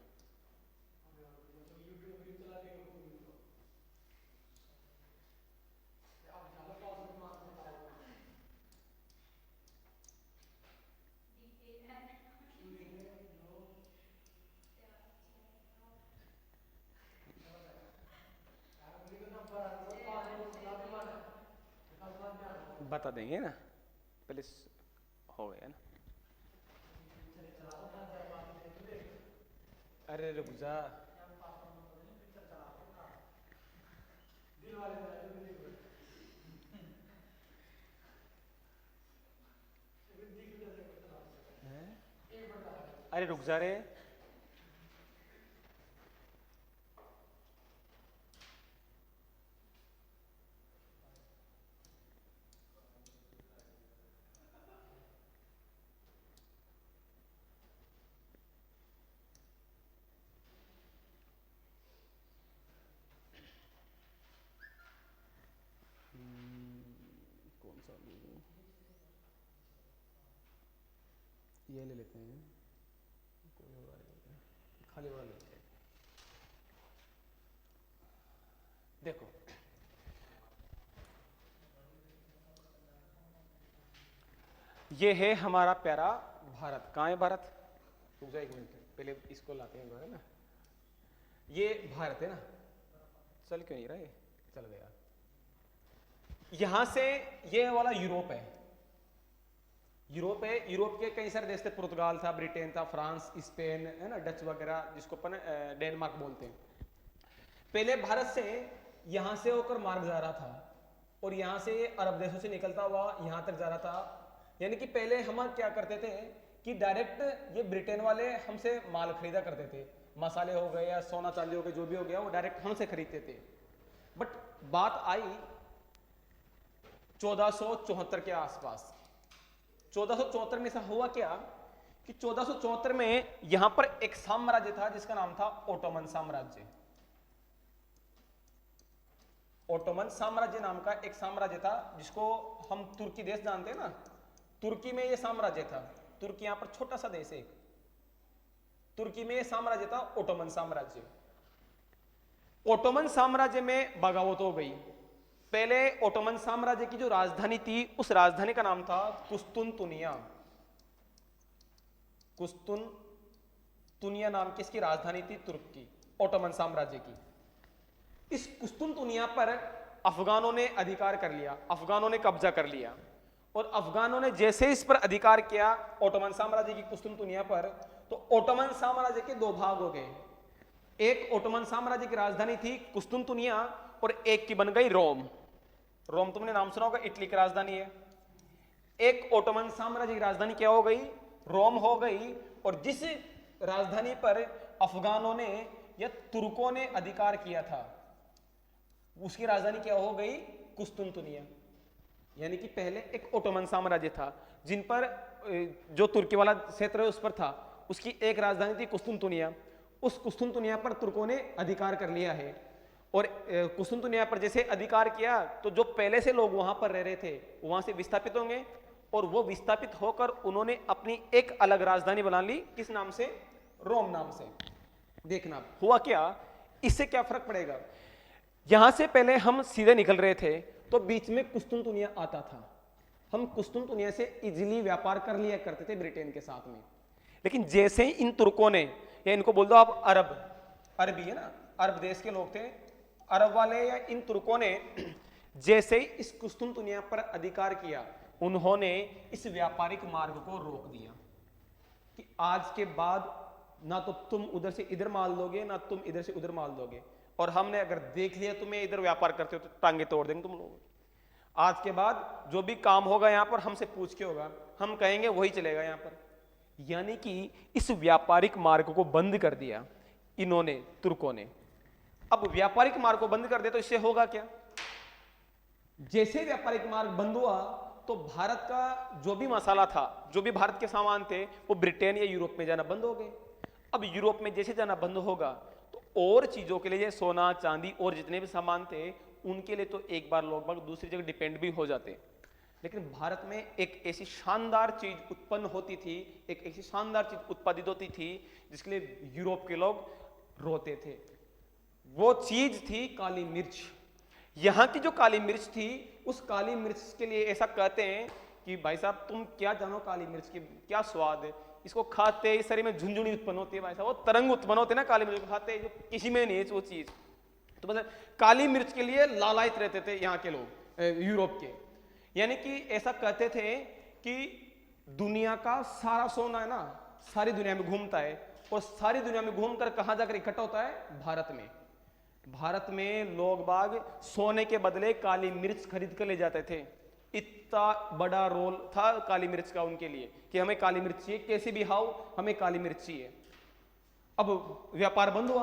बता देंगे ना, पहले हो गया ना। अरे रुक जा, अरे रुक जा रे। कौन सा ये ले लेते हैं, कोई और आएगा, खाली वाला लेते हैं। देखो ये है हमारा प्यारा भारत। कहाँ है भारत? रुक जा एक मिनट, पहले इसको लाते हैं है ना। ये भारत है ना, चल क्यों नहीं रहा, ये चल गया। यहां से ये वाला यूरोप है, यूरोप है। यूरोप के कई सारे देश थे, पुर्तगाल था, ब्रिटेन था, फ्रांस, स्पेन है ना, डच वगैरह, जिसको अपन डेनमार्क बोलते हैं। पहले भारत से यहां से होकर मार्ग जा रहा था और यहां से ये अरब देशों से निकलता हुआ यहां तक जा रहा था। यानी कि पहले हम क्या करते थे कि डायरेक्ट ये ब्रिटेन वाले हमसे माल खरीदा करते थे, मसाले हो गए या सोना चांदी हो गए, जो भी हो गया वो डायरेक्ट हमसे खरीदते थे। बट बात आई 1474 के आसपास। 1474 में ऐसा हुआ क्या कि 1474 में यहां पर एक साम्राज्य था जिसका नाम था ओटोमन साम्राज्य। ओटोमन साम्राज्य नाम का एक साम्राज्य था, जिसको हम तुर्की देश जानते हैं ना, तुर्की में यह साम्राज्य था। तुर्की यहां पर छोटा सा देश है, तुर्की में यह साम्राज्य था ओटोमन साम्राज्य। ओटोमन साम्राज्य में बगावत हो गई। पहले ओटोमन साम्राज्य की जो राजधानी थी, उस राजधानी का नाम था कुस्तुनतुनिया। कुस्तुनतुनिया नाम की इसकी राजधानी थी तुर्की ओटोमन साम्राज्य की। इस कुस्तुनतुनिया पर अफगानों ने अधिकार कर लिया, अफगानों ने कब्जा कर लिया। और अफगानों ने जैसे इस पर अधिकार किया ओटोमन साम्राज्य की कुस्तुनतुनिया पर, तो ओटोमन साम्राज्य के दो भाग हो गए। एक ओटोमन साम्राज्य की राजधानी थी कुस्तुनतुनिया और एक की बन गई रोम। रोम तुमने नाम सुना होगा, इटली की राजधानी है। एक ओटोमन साम्राज्य की राजधानी क्या हो गई? रोम हो गई। और जिस राजधानी पर अफगानों ने या तुर्कों ने अधिकार किया था, उसकी राजधानी क्या हो गई? कुस्तुनतुनिया। यानी कि पहले एक ओटोमन साम्राज्य था जिन पर जो तुर्की वाला क्षेत्र है उस पर था, उसकी एक राजधानी थी कुस्तुनतुनिया। उस कुस्तुनतुनिया पर तुर्कों ने अधिकार कर लिया है। और कुस्तुनतुनिया पर जैसे अधिकार किया तो जो पहले से लोग वहां पर रह रहे थे वहां से विस्थापित होंगे, और वो विस्थापित होकर उन्होंने अपनी एक अलग राजधानी बना ली। किस नाम से? रोम नाम से। देखना हुआ क्या, इससे क्या फर्क पड़ेगा। यहां से पहले हम सीधे निकल रहे थे तो बीच में कुस्तुनतुनिया आता था, हम कुस्तुनतुनिया से इजीली व्यापार कर लिया करते थे ब्रिटेन के साथ में। लेकिन जैसे ही इन तुर्कों ने, या इनको बोल दो आप अरब, अरबी है ना, अरब देश के लोग थे, अरब वाले या इन तुर्कों ने जैसे ही इस कुस्तुनतुनिया पर अधिकार किया, उन्होंने इस व्यापारिक मार्ग को रोक दिया कि आज के बाद ना तो तुम उधर से इधर माल दोगे, ना तुम इधर से उधर माल दोगे। और हमने अगर देख लिया तुम्हें इधर व्यापार करते हो तो टांगे तोड़ देंगे तुम लोग। आज के बाद जो भी काम होगा यहां पर हमसे पूछ के होगा, हम कहेंगे वही चलेगा यहां पर। यानी कि इस व्यापारिक मार्ग को बंद कर दिया। इन्होंने, तुर्कों ने। अब व्यापारिक मार्ग को बंद कर दे तो इससे होगा क्या? जैसे व्यापारिक मार्ग बंद हुआ तो भारत का जो भी मसाला था, जो भी भारत के सामान थे, वो ब्रिटेन या यूरोप में जाना बंद हो गए। अब यूरोप में जैसे जाना बंद होगा तो और चीजों के लिए, सोना चांदी और जितने भी सामान थे उनके लिए तो एक बार लोग दूसरी जगह डिपेंड भी हो जाते। लेकिन भारत में एक ऐसी शानदार चीज उत्पन्न होती थी, एक ऐसी शानदार चीज उत्पादित होती थी जिसके लिए यूरोप के लोग रोते थे। वो चीज थी काली मिर्च। यहां की जो काली मिर्च थी, उस काली मिर्च के लिए ऐसा कहते हैं कि भाई साहब तुम क्या जानो काली मिर्च की क्या स्वाद है, इसको खाते ही शरीर में झुंझुनी उत्पन्न होती है भाई साहब, वो तरंग उत्पन्न होते हैं ना काली मिर्च को खाते जो किसी में नहीं है वो चीज। तो मतलब काली मिर्च के लिए लालायित रहते थे यहाँ के लोग, यूरोप के। यानी कि ऐसा कहते थे कि दुनिया का सारा सोना है ना, सारी दुनिया में घूमता है, और सारी दुनिया में घूमकर कहां जाकर इकट्ठा होता है? भारत में। भारत में लोग बाग सोने के बदले काली मिर्च खरीद कर ले जाते थे। इतना बड़ा रोल था काली मिर्च का उनके लिए कि हमें काली मिर्च चाहिए, कैसे भी हाउ हमें काली मिर्च चाहिए। अब व्यापार बंद हुआ,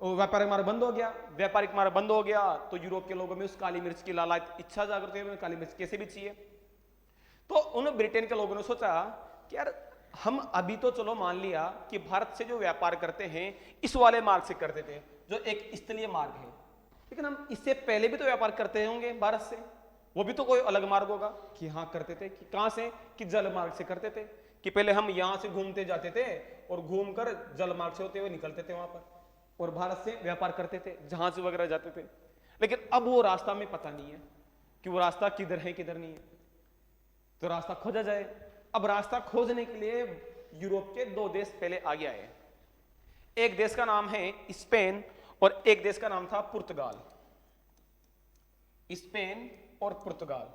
व्यापारिक मार्ग बंद हो गया। व्यापारिक मार्ग बंद हो गया तो यूरोप के लोगों में उस काली मिर्च की लालायत इच्छा जागृत हुई, काली मिर्च कैसे भी चाहिए। तो उन ब्रिटेन के लोगों ने सोचा कि यार हम अभी तो चलो मान लिया कि भारत से जो व्यापार करते हैं इस वाले मार्ग से करते थे जो एक स्थलीय मार्ग है, लेकिन हम इससे पहले भी तो व्यापार करते होंगे भारत से, वो भी तो कोई अलग मार्ग होगा। कि हाँ करते थे। कि कहां से? कि जल मार्ग से करते थे, कि पहले हम यहां से घूमते जाते थे और घूमकर जल मार्ग से होते हुए निकलते थे वहां पर, और भारत से व्यापार करते थे, जहाज वगैरह जाते थे। लेकिन अब वो रास्ता में पता नहीं है कि वो रास्ता किधर है किधर नहीं है, तो रास्ता खोजा जाए। अब रास्ता खोजने के लिए यूरोप के दो देश पहले आगे आए। एक देश का नाम है स्पेन और एक देश का नाम था पुर्तगाल। स्पेन और पुर्तगाल,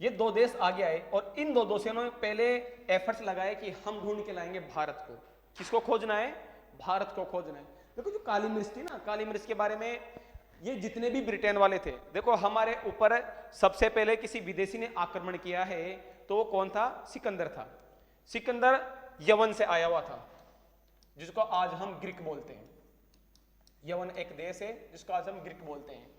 ये दो देश आगे आए और इन दो देशों ने पहले एफर्ट्स लगाए कि हम ढूंढ के लाएंगे भारत को। किसको खोजना है? भारत को खोजना है। देखो जो काली मिर्च थी ना, काली मिर्च के बारे में ये जितने भी ब्रिटेन वाले थे, देखो हमारे ऊपर सबसे पहले किसी विदेशी ने आक्रमण किया है तो वो कौन था? सिकंदर था। सिकंदर यवन से आया हुआ था, जिसको आज हम ग्रीक बोलते हैं। यवन एक देश है जिसको आज हम ग्रीक बोलते हैं।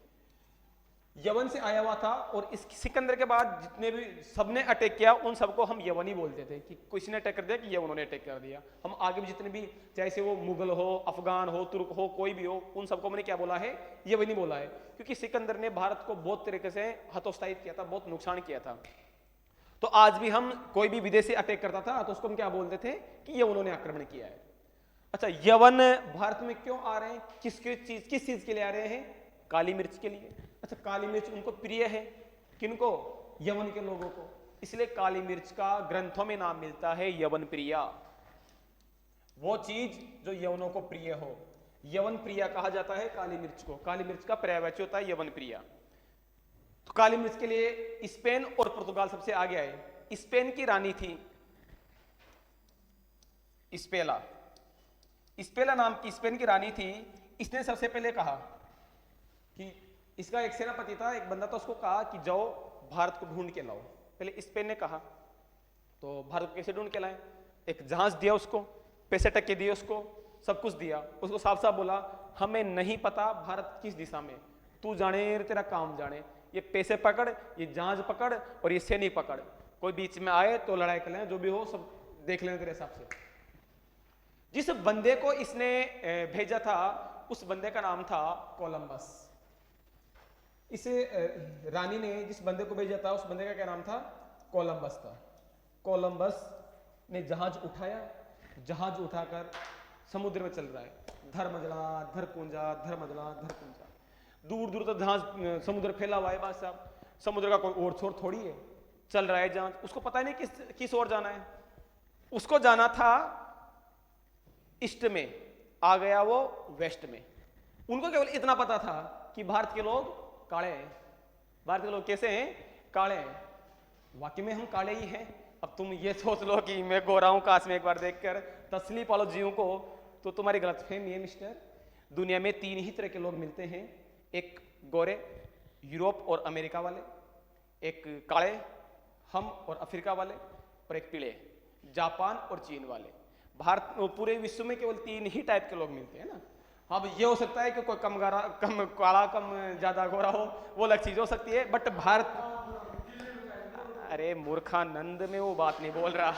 यवन से आया हुआ था और इस सिकंदर के बाद जितने भी सबने अटैक किया उन सबको हम यवनी बोलते थे कि किसी ने अटैक कर दिया कि यवनों ने अटैक कर दिया। हम आगे भी जितने भी, चाहे से वो मुगल हो, अफगान हो, तुर्क हो, कोई भी हो, उन सबको मैंने क्या बोला है? यवनी बोला है। क्योंकि सिकंदर ने भारत को बहुत तरीके से हतोत्साहित किया था, बहुत नुकसान किया था। तो आज भी हम कोई भी विदेशी अटैक करता था तो उसको हम क्या बोलते थे? कि यवनों ने आक्रमण किया है। अच्छा, यवन भारत में क्यों आ रहे हैं? किस चीज के लिए आ रहे हैं? काली मिर्च के लिए। अच्छा, काली मिर्च उनको प्रिय है। किनको? यवन के लोगों को। इसलिए काली मिर्च का ग्रंथों में नाम मिलता है यवन प्रिया। वो चीज जो यवनों को प्रिय हो, यवन प्रिया कहा जाता है काली मिर्च को। काली मिर्च का पर्यायवाची होता है यवन प्रिया। तो काली मिर्च के लिए स्पेन और पुर्तगाल सबसे आगे आए। स्पेन की रानी थी स्पेला। स्पेला नाम की स्पेन की रानी थी। इसने सबसे पहले कहा कि इसका एक सेनापति था, एक बंदा था, उसको कहा कि जाओ भारत को ढूंढ के लाओ। पहले स्पेन ने कहा, तो भारत को कैसे ढूंढ के लाए? एक जहाज दिया उसको, पैसे टके दिए उसको, सब कुछ दिया उसको। साफ साफ बोला हमें नहीं पता भारत किस दिशा में, तू जाने तेरा काम जाने। ये पैसे पकड़, ये जहाज पकड़ और ये सैनिक पकड़, कोई बीच में आए तो लड़ाई कर लें, जो भी हो सब देख लें तेरे हिसाब से। जिस बंदे को इसने भेजा था उस बंदे का नाम था कोलंबस। इसे रानी ने जिस बंदे को भेजा था उस बंदे का क्या नाम था? कोलंबस था। कोलंबस ने जहाज उठाया, जहाज उठाकर समुद्र में चल रहा है, धर्मजला धरपुंजा, धर्मजला धरपुंजा, दूर दूर तक जहाज समुद्र फैला हुआ है। बात साहब, समुद्र का कोई और छोर थोड़ी है, चल रहा है जहाज। उसको पता नहीं किस ओर जाना है। उसको जाना था ईस्ट में, आ गया वो वेस्ट में। उनको केवल इतना पता था कि भारत के लोग काले हैं। भारत के लोग कैसे हैं? काले हैं। वाकई में हम काले ही हैं। अब तुम ये सोच लो कि मैं गोरा हूं काश में एक बार देखकर तसली पालो जीवों को, तो तुम्हारी गलतफहमी है मिस्टर। दुनिया में तीन ही तरह के लोग मिलते हैं, एक गोरे यूरोप और अमेरिका वाले, एक काले हम और अफ्रीका वाले, और एक पीले जापान और चीन वाले। भारत पूरे विश्व में केवल 3 ही टाइप के लोग मिलते हैं ना। हाँ ये हो सकता है कि कोई कम काला कम ज्यादा गोरा हो, वो अलग चीज हो सकती है, बट भारत, अरे मूर्खानंद में वो बात नहीं बोल रहा,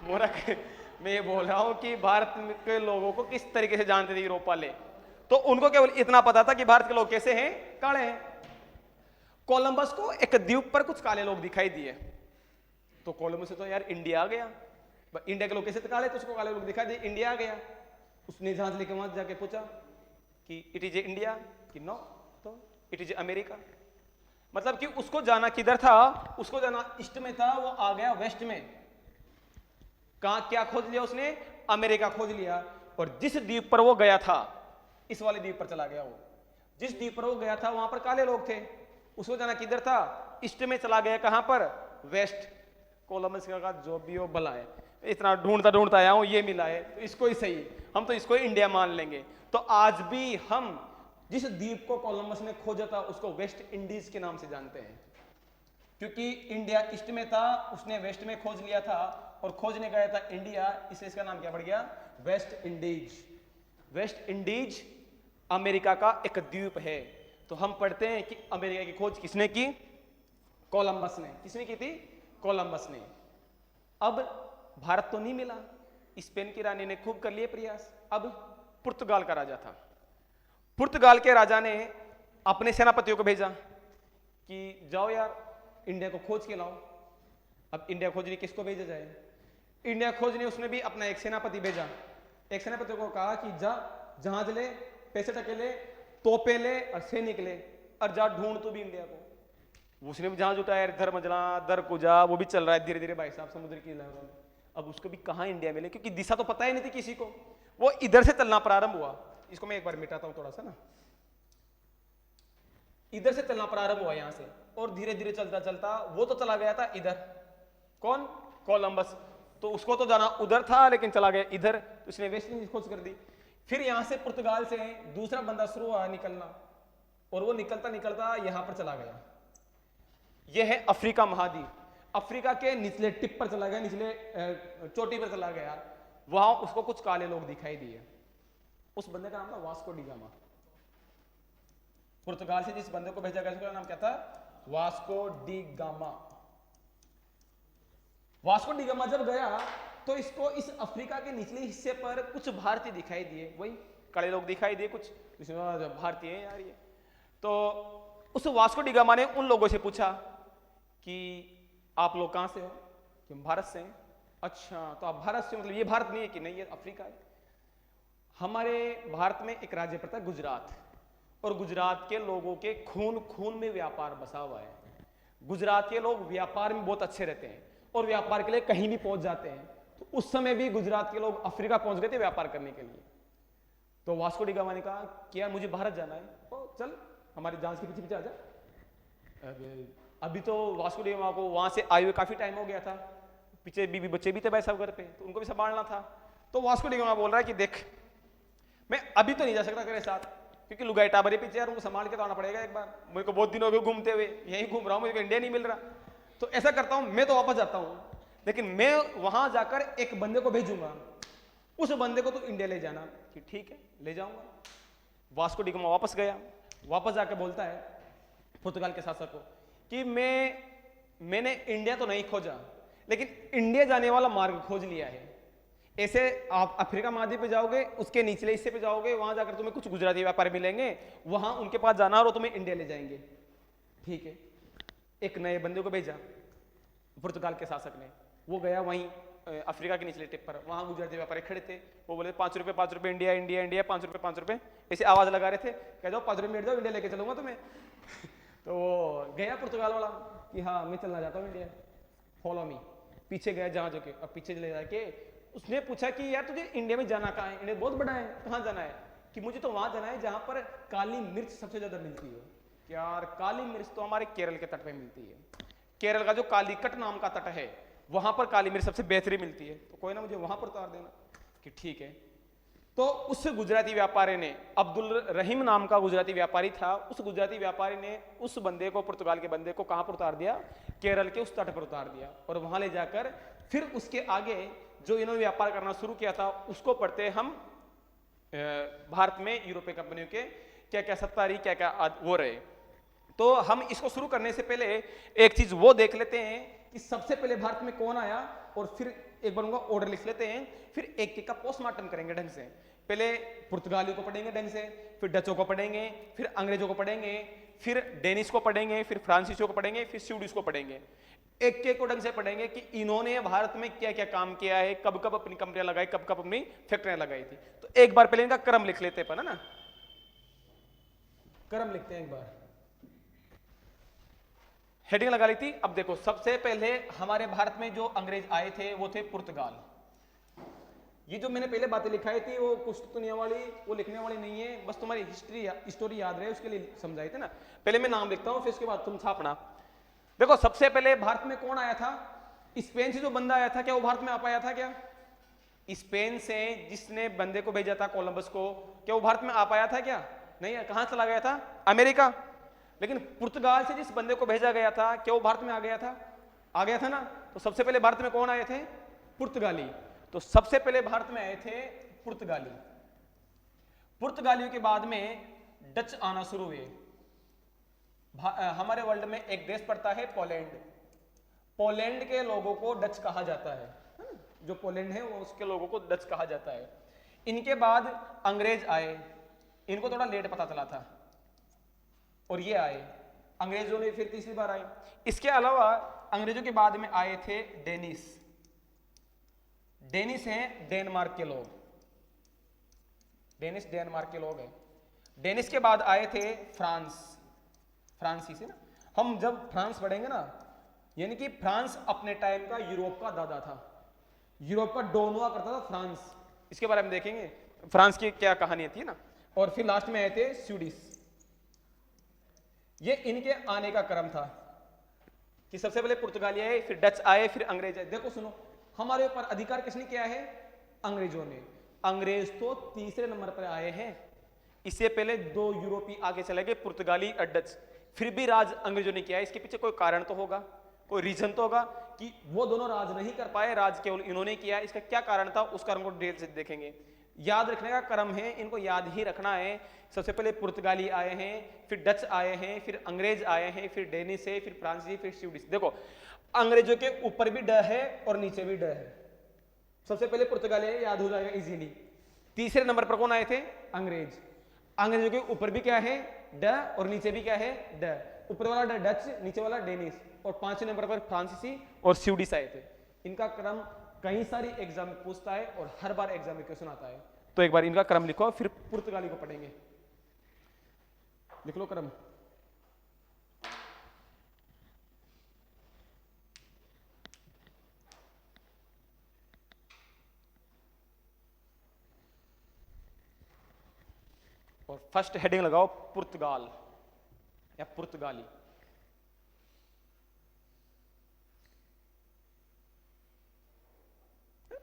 मूर्ख मैं ये बोल रहा हूं कि भारत के लोगों को किस तरीके से जानते थे यूरोप वाले, तो उनको केवल इतना पता था कि भारत के लोग कैसे हैं, काले हैं। कोलंबस को एक द्वीप पर कुछ काले लोग दिखाई दिए, तो कोलंबस से तो यार इंडिया आ गया, इंडिया के लोग कैसे काले, तो उसको काले लोग दिखाई दिए, इंडिया आ गया। उसने जहाज लेके वहां जाके पूछा कि इट इज इंडिया, कि नो, तो इट इज अमेरिका। मतलब कि उसको जाना किधर था, उसको जाना ईस्ट में था, वो आ गया वेस्ट में। कहां क्या खोज लिया उसने, अमेरिका खोज लिया। और जिस द्वीप पर वो गया था, इस वाले द्वीप पर चला गया वो, जिस द्वीप पर वो गया था वहां पर काले लोग थे, उसको जाना किधर था, ईस्ट में चला गया, कहां पर, वेस्ट। कोलंबस का कहा जो भी हो भला है, इतना ढूंढता ढूंढता आया हूं, ये मिला है तो इसको ही सही, हम तो इसको ही इंडिया मान लेंगे। तो आज भी हम जिस द्वीप को कोलंबस ने खोजा था उसको वेस्ट इंडीज के नाम से जानते हैं, क्योंकि इंडिया ईस्ट में था, उसने वेस्ट में खोज लिया था और खोजने गया था इंडिया, इसलिए इसका नाम क्या पड़ गया, West Indies. West Indies America का एक द्वीप है। तो हम पढ़ते हैं कि अमेरिका की खोज किसने की, कोलंबस ने। किसने की थी, कोलंबस ने। अब भारत तो नहीं मिला, स्पेन की रानी ने खूब कर लिए प्रयास। अब पुर्तगाल का राजा था, पुर्तगाल के राजा ने अपने सेनापतियों को भेजा कि जाओ यार इंडिया को खोज के लाओ। अब इंडिया खोजने किसको भेजा जाए, इंडिया खोजने उसने भी अपना एक सेनापति भेजा। एक सेनापति को कहा कि जा जहाज ले, पैसे टके ले, तोपे ले और सैनिक ले, और जा ढूंढ तू भी इंडिया को। उसने भी जहाज उठाया, धर्मजला दरकुजा, वो भी चल रहा है धीरे धीरे भाई साहब समुद्र की लहरों में। अब उसको भी कहां इंडिया मिले, क्योंकि दिशा तो पता ही नहीं थी किसी को। वो इधर से चलना प्रारंभ हुआ, इसको मैं एक बार मिटाता हूं थोड़ा सा ना, इधर से चलना प्रारंभ हुआ यहां से, और धीरे धीरे चलता चलता वो तो चला गया था इधर, कौन, कोलंबस। तो उसको तो जाना उधर था लेकिन चला गया इधर, तो उसने वेस्ट इंडीज खोज कर दी। फिर यहां से पुर्तगाल से दूसरा बंदा शुरू हुआ निकलना, और वो निकलता निकलता यहां पर चला गया। यह है अफ्रीका महाद्वीप। अफ्रीका के निचले टिप पर चला गया, निचले चोटी पर चला गया, वहां उसको कुछ काले लोग दिखाई दिए। उस बंदे का नाम था वास्को डी गामा। पुर्तगाल से जिस बंदे को भेजा गया उसका नाम क्या था, Vasco D gamma. Vasco D gamma जब गया तो इसको इस अफ्रीका के निचले हिस्से पर कुछ भारतीय दिखाई दिए, वही काले लोग दिखाई दिए कुछ, भारतीय है यार ये। तो उस वास्को डी गामा ने उन लोगों से पूछा कि आप लोग कहां से हो, कि हम भारत से हैं। अच्छा तो आप भारत से, मतलब ये भारत नहीं है, कि नहीं ये अफ्रीका है। हमारे भारत में एक राज्य पड़ता है गुजरात, और गुजरात के लोगों के खून खून में व्यापार बसा हुआ है। गुजरात के लोग व्यापार में बहुत अच्छे रहते हैं और व्यापार के लिए कहीं भी पहुंच जाते हैं। तो उस समय भी गुजरात के लोग अफ्रीका पहुंच गए थे व्यापार करने के लिए। तो वास्को डी गामा ने कहा कि यार मुझे भारत जाना है, तो चल हमारे जहाज के पीछे पीछे आ जा। अभी तो वास्को डी गामा को वहां से आए हुए काफी टाइम हो गया था, पीछे बीवी बच्चे भी थे भाई सब घर पे, तो उनको भी संभालना था। तो वास्को डी गामा बोल रहा है कि देख मैं अभी तो नहीं जा सकता तेरे साथ, क्योंकि लुगाई टाबरे पीछे यार, उनको संभाल के तो आना पड़ेगा एक बार। मेरे को बहुत दिन हो गए घूमते हुए, यहीं घूम रहा हूँ, मुझे इंडिया नहीं मिल रहा। तो ऐसा करता हूं, मैं तो वापस जाता हूं, लेकिन मैं वहां जाकर एक बंदे को भेजूंगा, उस बंदे को तो इंडिया ले जाना। कि ठीक है ले जाऊंगा। वास्को डी गामा वापस गया, वापस जाकर बोलता है पुर्तगाल के शासक को कि मैंने इंडिया तो नहीं खोजा, लेकिन इंडिया जाने वाला मार्ग खोज लिया है। ऐसे आप अफ्रीका महाद्वीप पे जाओगे, उसके निचले हिस्से पे जाओगे, वहां जाकर तुम्हें कुछ गुजराती व्यापारी मिलेंगे, वहां उनके पास जाना और तुम्हें इंडिया ले जाएंगे। ठीक है, एक नए बंदे को भेजा पुर्तगाल के शासक ने। वो गया वहीं अफ्रीका के निचले टिप पर, वहां गुजराती व्यापारी खड़े थे। वो बोले 5 रुपए इंडिया इंडिया इंडिया, 5 रुपए ऐसे आवाज लगा रहे थे। कह दो 5 रुपए मिल जाओ, इंडिया लेके चलूंगा तुम्हें। तो वो गया पुर्तगाल वाला कि हाँ मैं चलना चाहता हूँ इंडिया, फॉलो मी। पीछे गया जहाजों के, अब पीछे ले जाके उसने पूछा कि यार तुझे इंडिया में जाना कहाँ है, इंडिया बहुत बड़ा है, कहाँ जाना है? कि मुझे तो वहां जाना है जहां पर काली मिर्च सबसे ज्यादा मिलती है। यार काली मिर्च तो हमारे केरल के तट पे मिलती है। केरल का जो कालीकट नाम का तट है, वहां पर काली मिर्च सबसे बेहतरीन मिलती है, तो कोई ना मुझे वहां पर उतार देना। कि ठीक है। तो उस गुजराती व्यापारी ने, अब्दुल रहीम नाम का गुजराती व्यापारी था, उस गुजराती व्यापारी ने उस बंदे को, पुर्तगाल के बंदे को कहां पर उतार दिया, केरल के उस तट पर उतार दिया। और वहां ले जाकर फिर उसके आगे जो इन्होंने व्यापार करना शुरू किया था उसको पढ़ते हम भारत में यूरोपीय कंपनियों के क्या क्या सत्ता रही, क्या क्या वो रहे। तो हम इसको शुरू करने से पहले एक चीज वो देख लेते हैं कि सबसे पहले भारत में कौन आया, और फिर एक बार उनका ऑर्डर लिख लेते हैं, फिर एक एक का पोस्टमार्टम करेंगे ढंग से। पहले पुर्तगालियों को पढ़ेंगे ढंग से, फिर डचों को पढ़ेंगे, फिर अंग्रेजों को पढ़ेंगे, फिर डेनिश को पढ़ेंगे, फिर फ्रांसीसियों को पढ़ेंगे, फिर स्वीडिश को पढ़ेंगे। एक एक को ढंग से पढ़ेंगे कि इन्होंने भारत में क्या क्या काम किया है, कब कब अपनी कंपनियां लगाई, कब कब अपनी फैक्ट्रियां लगाई थी। तो एक बार पहले इनका क्रम लिख लेते हैं ना, क्रम लिखते हैं एक बार, हेडिंग लगा ली थी। अब देखो सबसे पहले हमारे भारत में जो अंग्रेज आए थे वो थे पुर्तगाल। ये जो मैंने पहले बातें लिखाई थी वो कुछ दुनिया वाली वो लिखने वाली नहीं है, बस तुम्हारी स्टोरी याद रहे उसके लिए समझाए थे ना। पहले मैं नाम लिखता हूं फिर उसके बाद तुम छापना। देखो सबसे पहले भारत में कौन आया था? स्पेन से जो बंदा आया था, क्या वो भारत में आ पाया था? क्या स्पेन से जिसने बंदे को भेजा था कोलंबस को, क्या वो भारत में आ पाया था? क्या नहीं, कहां चला गया था? अमेरिका। लेकिन पुर्तगाल से जिस बंदे को भेजा गया था, क्या वो भारत में आ गया था? आ गया था ना। तो सबसे पहले भारत में कौन आए थे? पुर्तगाली। तो सबसे पहले भारत में आए थे पुर्तगाली। पुर्तगालियों के बाद में डच आना शुरू हुए। हमारे वर्ल्ड में एक देश पड़ता है पोलैंड। पोलैंड के लोगों को डच कहा जाता है, जो पोलैंड है वो उसके लोगों को डच कहा जाता है। इनके बाद अंग्रेज आए, इनको थोड़ा लेट पता चला था और ये आए, अंग्रेजों ने फिर तीसरी बार आए। इसके अलावा अंग्रेजों के बाद में आए थे डेनिस। डेनिस हैं डेनमार्क के लोग, डेनिस डेनमार्क के लोग हैं। डेनिस के बाद आए थे फ्रांस, फ्रांसीसी ना। हम जब फ्रांस पढ़ेंगे ना, यानी कि फ्रांस अपने टाइम का यूरोप का दादा था, यूरोप का डॉन हुआ करता था फ्रांस। इसके बारे में देखेंगे फ्रांस की क्या कहानी थी ना। और फिर लास्ट में आए थे स्वीडिश। ये इनके आने का क्रम था कि सबसे पहले पुर्तगाली आए, फिर डच आए, फिर अंग्रेज आए। देखो सुनो, हमारे ऊपर अधिकार किसने किया है? अंग्रेजों ने। अंग्रेज तो तीसरे नंबर पर आए हैं। इससे पहले दो यूरोपीय आगे चले गए, पुर्तगाली और डच। फिर भी राज अंग्रेजों ने किया है। इसके पीछे कोई कारण तो होगा, कोई रीजन तो होगा कि वो दोनों राज नहीं कर पाए, राज केवल इन्होंने किया। इसका क्या कारण था उस कारण को डिटेल से देखेंगे। याद रखने का क्रम है, इनको याद ही रखना है। सबसे पहले पुर्तगाली आए हैं, फिर डच आए हैं, फिर अंग्रेज आए हैं, फिर डेनिस है, फिर फ्रांसीसी, फिर स्वीडिश। देखो अंग्रेजों के ऊपर भी ड है और नीचे भी ड है। सबसे पहले पुर्तगाली याद हो जाएगा इजीली। तीसरे नंबर पर कौन आए थे? अंग्रेज। अंग्रेजों के ऊपर भी क्या है? ड, और नीचे भी क्या है? ड। ऊपर वाला ड डच, नीचे वाला डेनिस, और पांचवें नंबर पर फ्रांसीसी और स्वीडिश आए थे। इनका क्रम कई सारी एग्जाम में पूछता है और हर बार एग्जाम में क्वेश्चन आता है। तो एक बार इनका क्रम लिखो, फिर पुर्तगाली को पढ़ेंगे। लिख लो क्रम। और फर्स्ट हेडिंग लगाओ पुर्तगाल या पुर्तगाली।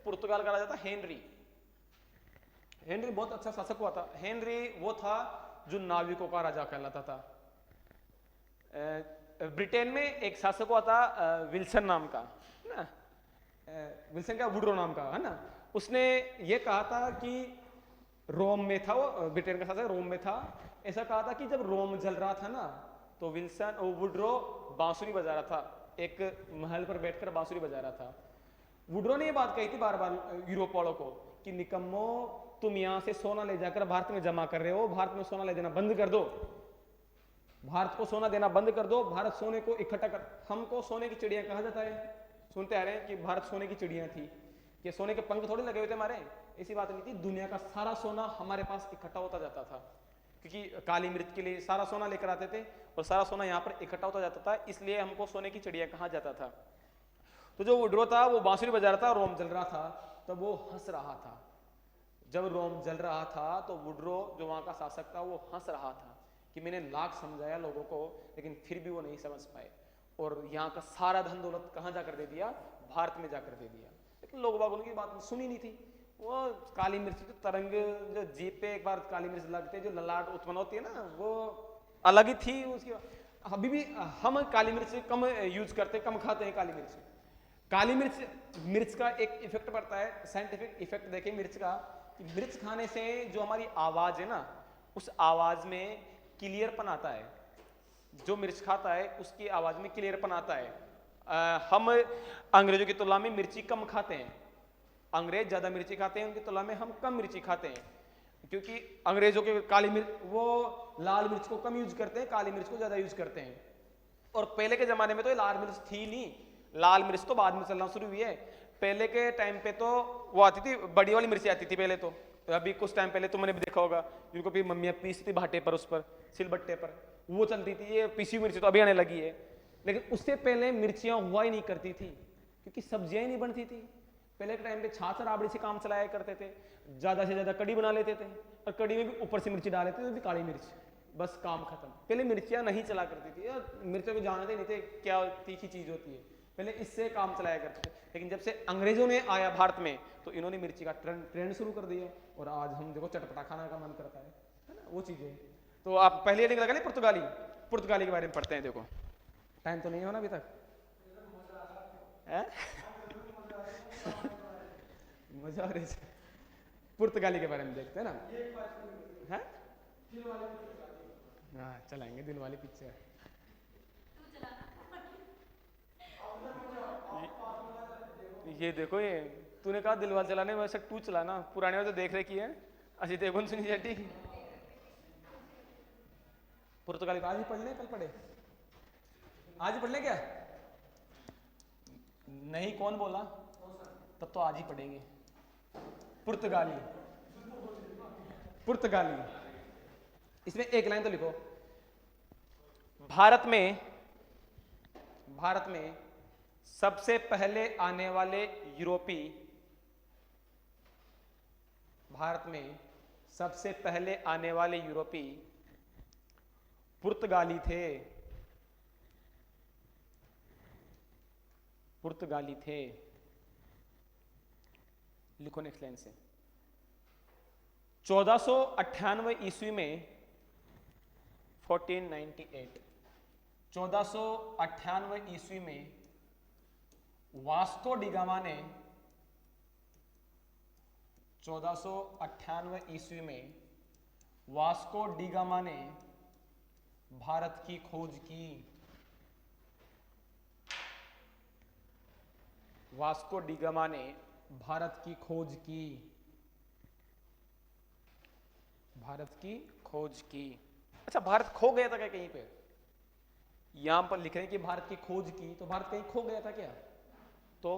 पुर्तगाल का राजा था हेनरी। हेनरी बहुत अच्छा शासक हुआ था। हेनरी वो था जो नाविकों का राजा कहलाता था। ब्रिटेन में एक शासक हुआ था विल्सन नाम का ना, विल्सन का वुड्रो नाम का है ना। उसने ये कहा था कि रोम में था, वो ब्रिटेन का शासक रोम में था। ऐसा कहा था कि जब रोम जल रहा था ना, तो विल्सन वुड्रो बांसुरी बजा रहा था, एक महल पर बैठकर बांसुरी बजा रहा था। वुड्रो ने ये बात कही थी बार बार यूरोप वालों को कि निकम्मो, तुम यहां से सोना ले जाकर भारत में जमा कर रहे हो, भारत में सोना ले देना बंद कर दो, भारत को सोना देना बंद कर दो, भारत सोने को इकट्ठा कर। हमको सोने की चिड़िया कहा जाता है, सुनते आ रहे हैं कि भारत सोने की चिड़िया थी, कि सोने के पंख थोड़े लगे हुए थे हमारे, ऐसी बात नहीं थी। दुनिया का सारा सोना हमारे पास इकट्ठा होता जाता था, क्योंकि काली मिर्च के लिए सारा सोना लेकर आते थे और सारा सोना यहाँ पर इकट्ठा होता जाता था, इसलिए हमको सोने की चिड़िया कहा जाता था। तो जो वुड्रो था वो बांसुरी बजा रहा था, रोम जल रहा था, तब वो हंस रहा था। जब रोम जल रहा था तो वुड्रो जो वहां का शासक था वो हंस रहा था कि मैंने लाख समझाया लोगों को, लेकिन फिर भी वो नहीं समझ पाए, और यहाँ का सारा धन दौलत कहाँ जाकर दे दिया? भारत में जाकर दे दिया। लेकिन लोग बाग उनकी बात सुनी नहीं थी। वो काली मिर्च जो तरंग, जो जीप पे एक बार काली मिर्च लगते, जो ललाट उत्पन्न होती है ना, वो अलग ही थी उसकी। अभी भी हम काली मिर्च कम यूज करते, कम खाते हैं काली मिर्च, काली मिर्च, मिर्च का एक इफेक्ट पड़ता है, साइंटिफिक इफेक्ट देखें मिर्च का, कि मिर्च खाने से जो हमारी आवाज है ना, उस आवाज में क्लियरपन आता है। जो मिर्च खाता है उसकी आवाज में क्लियरपन आता है। हम अंग्रेजों की तुलना में मिर्ची कम खाते हैं, अंग्रेज ज्यादा मिर्ची खाते हैं, उनकी तुलना में हम कम मिर्ची खाते हैं, क्योंकि अंग्रेजों के काली मिर्च, वो लाल मिर्च को कम यूज करते हैं, काली मिर्च को ज्यादा यूज करते हैं। और पहले के जमाने में तो लाल मिर्च थी नहीं, लाल मिर्च तो बाद में चलना शुरू हुई है। पहले के टाइम पे तो वो आती थी, बड़ी वाली मिर्ची आती थी पहले तो। अभी कुछ टाइम पहले तुमने भी देखा होगा, जिनको भी मम्मियाँ पीसती भाटे पर, उस पर सिलबट्टे पर, वो चलती थी। ये पीसी हुई मिर्ची तो अभी आने लगी है, लेकिन उससे पहले मिर्चियाँ हुआ ही नहीं करती थी, क्योंकि सब्जियाँ ही नहीं बनती थी। पहले के टाइम पे छाछ राबड़ी से काम चलाया करते थे, ज्यादा से ज्यादा कड़ी बना लेते थे, और कड़ी में भी ऊपर से मिर्ची डाल लेते थे, वो भी काली मिर्च, बस काम खत्म। पहले मिर्चियाँ नहीं चला करती थी, मिर्चों को जानते नहीं थे क्या तीखी चीज होती है, पहले इससे काम चलाया करते थे। लेकिन जब से अंग्रेजों ने आया भारत में, तो इन्होंने मिर्ची का ट्रेंड शुरू कर दिया, और आज हम देखो चटपटा खाना का मन करता है ना, वो चीजें। तो आप पहले लिंक लगा ले, पुर्तगाली, पुर्तगाली के बारे में पढ़ते हैं। देखो टाइम तो नहीं हो ना अभी तक है? मजा आ रही है। पुर्तगाली के बारे में देखते हैं ना, है? हाँ चलाएंगे दिल वाली पिक्चर। ये देखो, ये तूने कहा दिल वाले चलाने, वैसे टू चलाना, पुराने वाले तो देख रहे की है, अजी देखो सुनी जाती। पुर्तगाली आज ही पढ़ ले, कल पढ़े? आज ही पढ़ ले क्या? नहीं, कौन बोला? तब तो आज ही पढ़ेंगे पुर्तगाली। पुर्तगाली, इसमें एक लाइन तो लिखो। भारत में सबसे पहले आने वाले यूरोपीय, भारत में सबसे पहले आने वाले यूरोपीय पुर्तगाली थे, पुर्तगाली थे। लिखो नेक्स्ट लाइन से। 1498 ईस्वी में, 1498, 1498 ईस्वी में वास्को डी गामा ने, 1498 ईस्वी में वास्को डी गामा ने भारत की खोज की। वास्को डी गामा ने भारत की खोज की, भारत की खोज की। अच्छा, भारत खो गया था क्या कहीं पे? यहां पर लिख रहे हैं कि भारत की खोज की, तो भारत कहीं खो गया था क्या? तो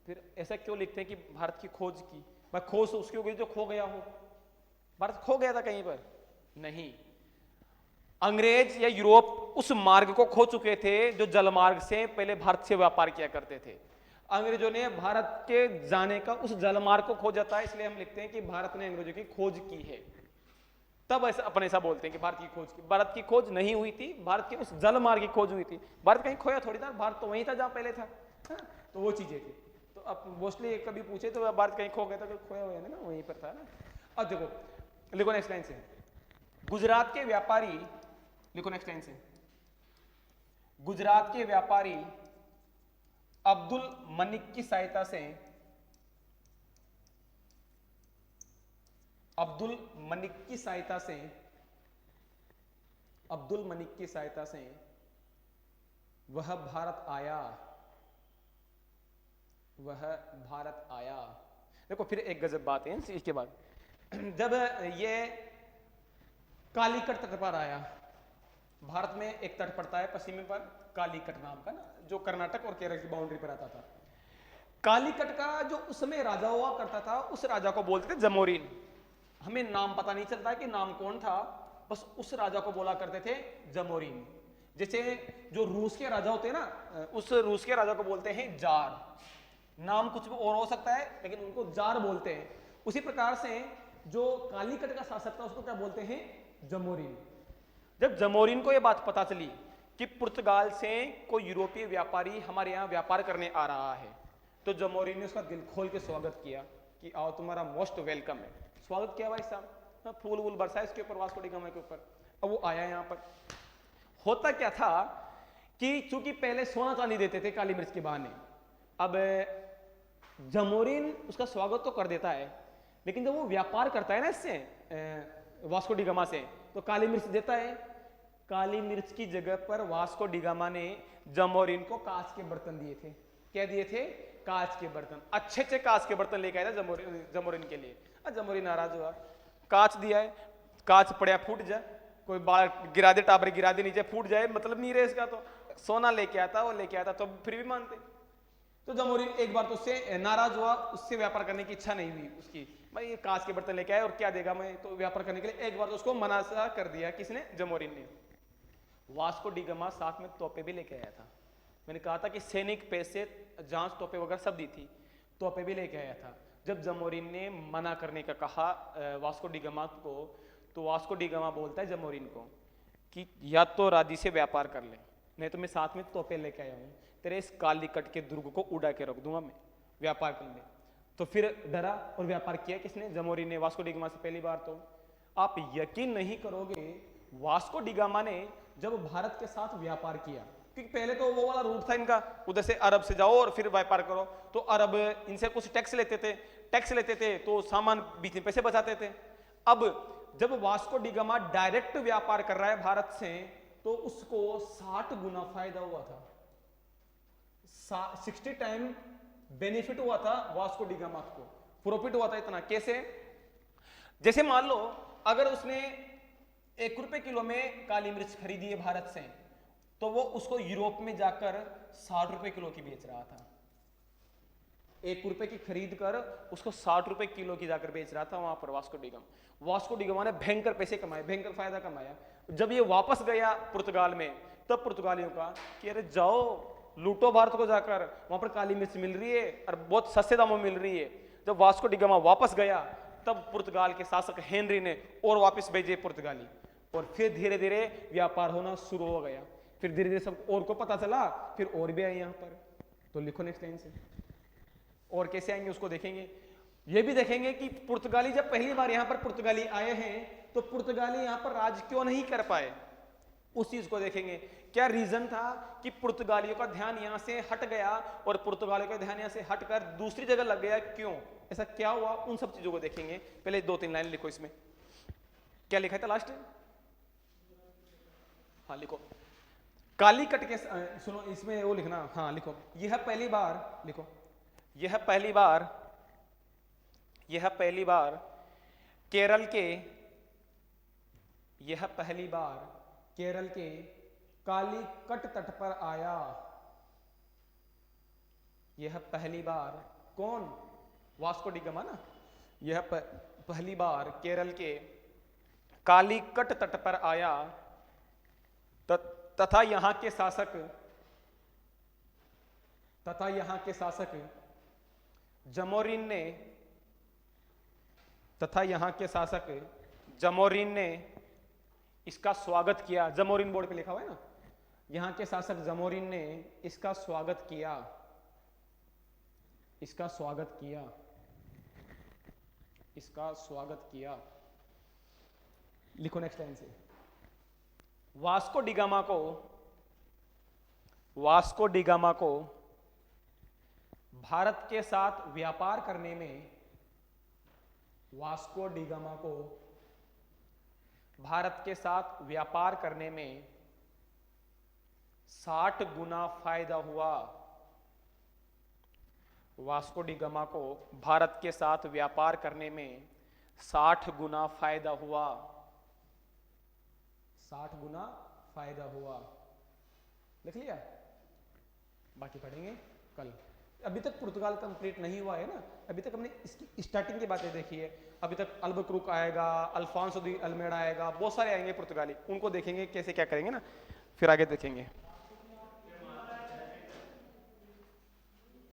फिर ऐसा क्यों लिखते हैं कि भारत की खोज की? भाई खोज उसकी होगी जो खो गया हो। भारत खो गया था कहीं पर? नहीं, अंग्रेज या यूरोप उस मार्ग को खो चुके थे जो जल मार्ग से पहले भारत से व्यापार किया करते थे। अंग्रेजों ने भारत के जाने का उस जल मार्ग को खोजा था, इसलिए हम लिखते हैं कि भारत ने अंग्रेजों की खोज की है। तब ऐसा अपन ऐसा बोलते हैं कि भारत की खोज की। भारत की खोज नहीं हुई थी, भारत के उस जल मार्ग की खोज हुई थी। भारत कहीं खोया थोड़ी था, भारत तो वहीं था जहां पहले था। हाँ? तो वो चीजें थी। तो अब मोस्टली कभी पूछे तो भारत कहीं खो गया था, खोया हुआ है ना, वहीं पर था ना। अब देखो, लिखो नेक्स्ट लाइन से। गुजरात के व्यापारी, लिखो नेक्स्ट लाइन से। गुजरात के व्यापारी अब्दुल मनिक की सहायता से, अब्दुल मनिक की सहायता से, अब्दुल मनिक की सहायता से वह भारत आया, वह भारत आया। देखो फिर एक गजब बात है इसके बाद। जब ये कालीकट तट पर आया, भारत में एक तट पड़ता है पश्चिमी पर, कालीकट नाम का ना, जो कर्नाटक और केरल की बाउंड्री पर आता था। कालीकट का जो उस समय राजा हुआ करता था, उस राजा को बोलते थे जमोरीन। हमें नाम पता नहीं चलता कि नाम कौन था, बस उस राजा को बोला करते थे जमोरीन। जैसे जो रूस के राजा होते हैं ना, उस रूस के राजा को बोलते हैं जार। नाम कुछ और हो सकता है, लेकिन उनको जार बोलते हैं। उसी प्रकार से जो कालीकट का शासक था उसको क्या बोलते हैं? जमोरीन। जब जमोरीन को यह बात पता चली कि पुर्तगाल से कोई यूरोपीय व्यापारी हमारे यहाँ व्यापार करने आ रहा है, तो जमोरीन ने उसका दिल खोल के स्वागत किया कि आओ, तुम्हारा मोस्ट वेलकम है। स्वागत किया भाई साहब, फूल वूल बरसाए इसके ऊपर, वास्को डी गामा के ऊपर। अब वो आया यहाँ पर। होता क्या था कि चूंकि पहले सोना चांदी देते थे काली मिर्च के बहाने, अब जमोरिन उसका स्वागत तो कर देता है, लेकिन जब वो व्यापार करता है ना इससे वास्को डी गामा से, तो काली मिर्च देता है। काली मिर्च की जगह पर वास्को डी गामा ने जमोरिन को कांच के बर्तन दिए थे। क्या दिए थे? कांच के बर्तन, अच्छे अच्छे कांच के बर्तन लेके आया था जमोरिन के लिए। जमोरिन नाराज हुआ, कांच दिया है, कांच पड़ा फूट जाए, कोई बाल गिरा दे, टाबर गिरा दे नीचे फूट जाए, मतलब नहीं रहे इसका। तो सोना लेके आता, वो लेके आता तो फिर भी मानते। तो जमोरिन एक बार तो उससे नाराज हुआ, उससे व्यापार करने की इच्छा नहीं हुई उसकी, भाई ये कांच के बर्तन लेके आए और क्या देगा मैं, तो व्यापार करने के लिए एक बार तो उसको मना सा कर दिया। किसने? जमोरिन ने। वास्को डी गामा साथ में तोपे भी लेके आया था। मैंने कहा था कि सैनिक पैसे, जांच, तोपे वगैरह सब दी थी, तोपे भी लेके आया था। जब जमोरिन ने मना करने का कहा वास्को डी गामा को, तो वास्को डी गामा बोलता है जमोरिन को कि या तो राजी से व्यापार कर ले, नहीं तो मैं साथ में तोपे लेके आया हूँ, तेरे इस काली कट के दुर्ग को उड़ा के रख दूंगा मैं, व्यापार कर ले। तो फिर डरा और व्यापार किया किसने? जमोरिन ने, वास्को डी गामा से पहली बार। तो आप यकीन नहीं करोगे, वास्को डी गामा ने जब भारत के साथ व्यापार किया, क्योंकि पहले तो वो वाला रूट था इनका, उधर से अरब से जाओ और फिर व्यापार करो, तो अरब इनसे कुछ टैक्स लेते थे तो सामान बीच में पैसे बचाते थे। अब जब वास्को डी गामा डायरेक्ट व्यापार कर रहा है भारत से, तो उसको 60 गुना फायदा हुआ था, 60 टाइम बेनिफिट हुआ था वास्को डी गामा को, प्रॉफिट हुआ था इतना। कैसे? जैसे मान लो अगर उसने 1 रुपए किलो में काली मिर्च खरीदी है भारत से, तो वो उसको यूरोप में जाकर 60 रुपए किलो की बेच रहा था। 1 रुपए की खरीद कर उसको 60 रुपए किलो की जाकर बेच रहा था वहां पर Vasco D gamma. Vasco D gamma ने भयंकर पैसे कमाए, भयंकर फायदा कमाया। जब ये वापस गया पुर्तगाल में, तब पुर्तगालियों का कि अरे जाओ लूटो भारत को जाकर, वहां पर काली मिर्च मिल रही है और बहुत सस्ते दामों में मिल रही है। जब वास्को डी गामा वापस गया, तब पुर्तगाल के शासक हेनरी ने और वापस भेजे पुर्तगाली, और फिर धीरे धीरे व्यापार होना शुरू हो गया। फिर धीरे धीरे सब और को पता चला, फिर और भी आए यहाँ पर। तो लिखो नेक्स्ट लाइन से, और कैसे आएंगे उसको देखेंगे। ये भी देखेंगे कि पुर्तगाली जब पहली बार यहाँ पर पुर्तगाली आए हैं, तो पुर्तगाली यहाँ पर राज क्यों नहीं कर पाए, उस चीज को देखेंगे। क्या रीजन था कि पुर्तगालियों का ध्यान यहाँ से हट गया और पुर्तगालियों का ध्यान यहाँ से हटकर दूसरी जगह लग गया, क्यों ऐसा क्या हुआ, उन सब चीजों को देखेंगे। पहले 2-3 लाइन लिखो। इसमें क्या लिखा था लास्ट? हाँ लिखो, काली कट के सुनो, इसमें वो लिखना, हाँ लिखो, यह पहली बार, लिखो यह पहली बार केरल के काली कट तट पर आया। यह पहली बार कौन? वास्को डी गामा ना। यह पहली बार केरल के काली कट तट पर आया, तथा यहां के शासक जमोरिन ने इसका स्वागत किया। जमोरिन बोर्ड पे लिखा हुआ है ना, यहां के शासक जमोरिन ने इसका स्वागत किया। लिखो नेक्स्ट लाइन से, वास्को डी गामा को भारत के साथ व्यापार करने में, 60 गुना फायदा हुआ। वास्को डी गामा को भारत के साथ व्यापार करने में 60 गुना फायदा हुआ। 60 गुना फायदा हुआ। लिख लिया? बाकी पढ़ेंगे कल। अभी तक पुर्तगाल कंप्लीट नहीं हुआ है ना, अभी तक हमने इसकी स्टार्टिंग की बातें देखी है। अभी तक अल्बुकर्क आएगा, अल्फांसो दी अल्मेडा आएगा, बहुत सारे आएंगे पुर्तगाली, उनको देखेंगे कैसे क्या करेंगे ना, फिर आगे देखेंगे।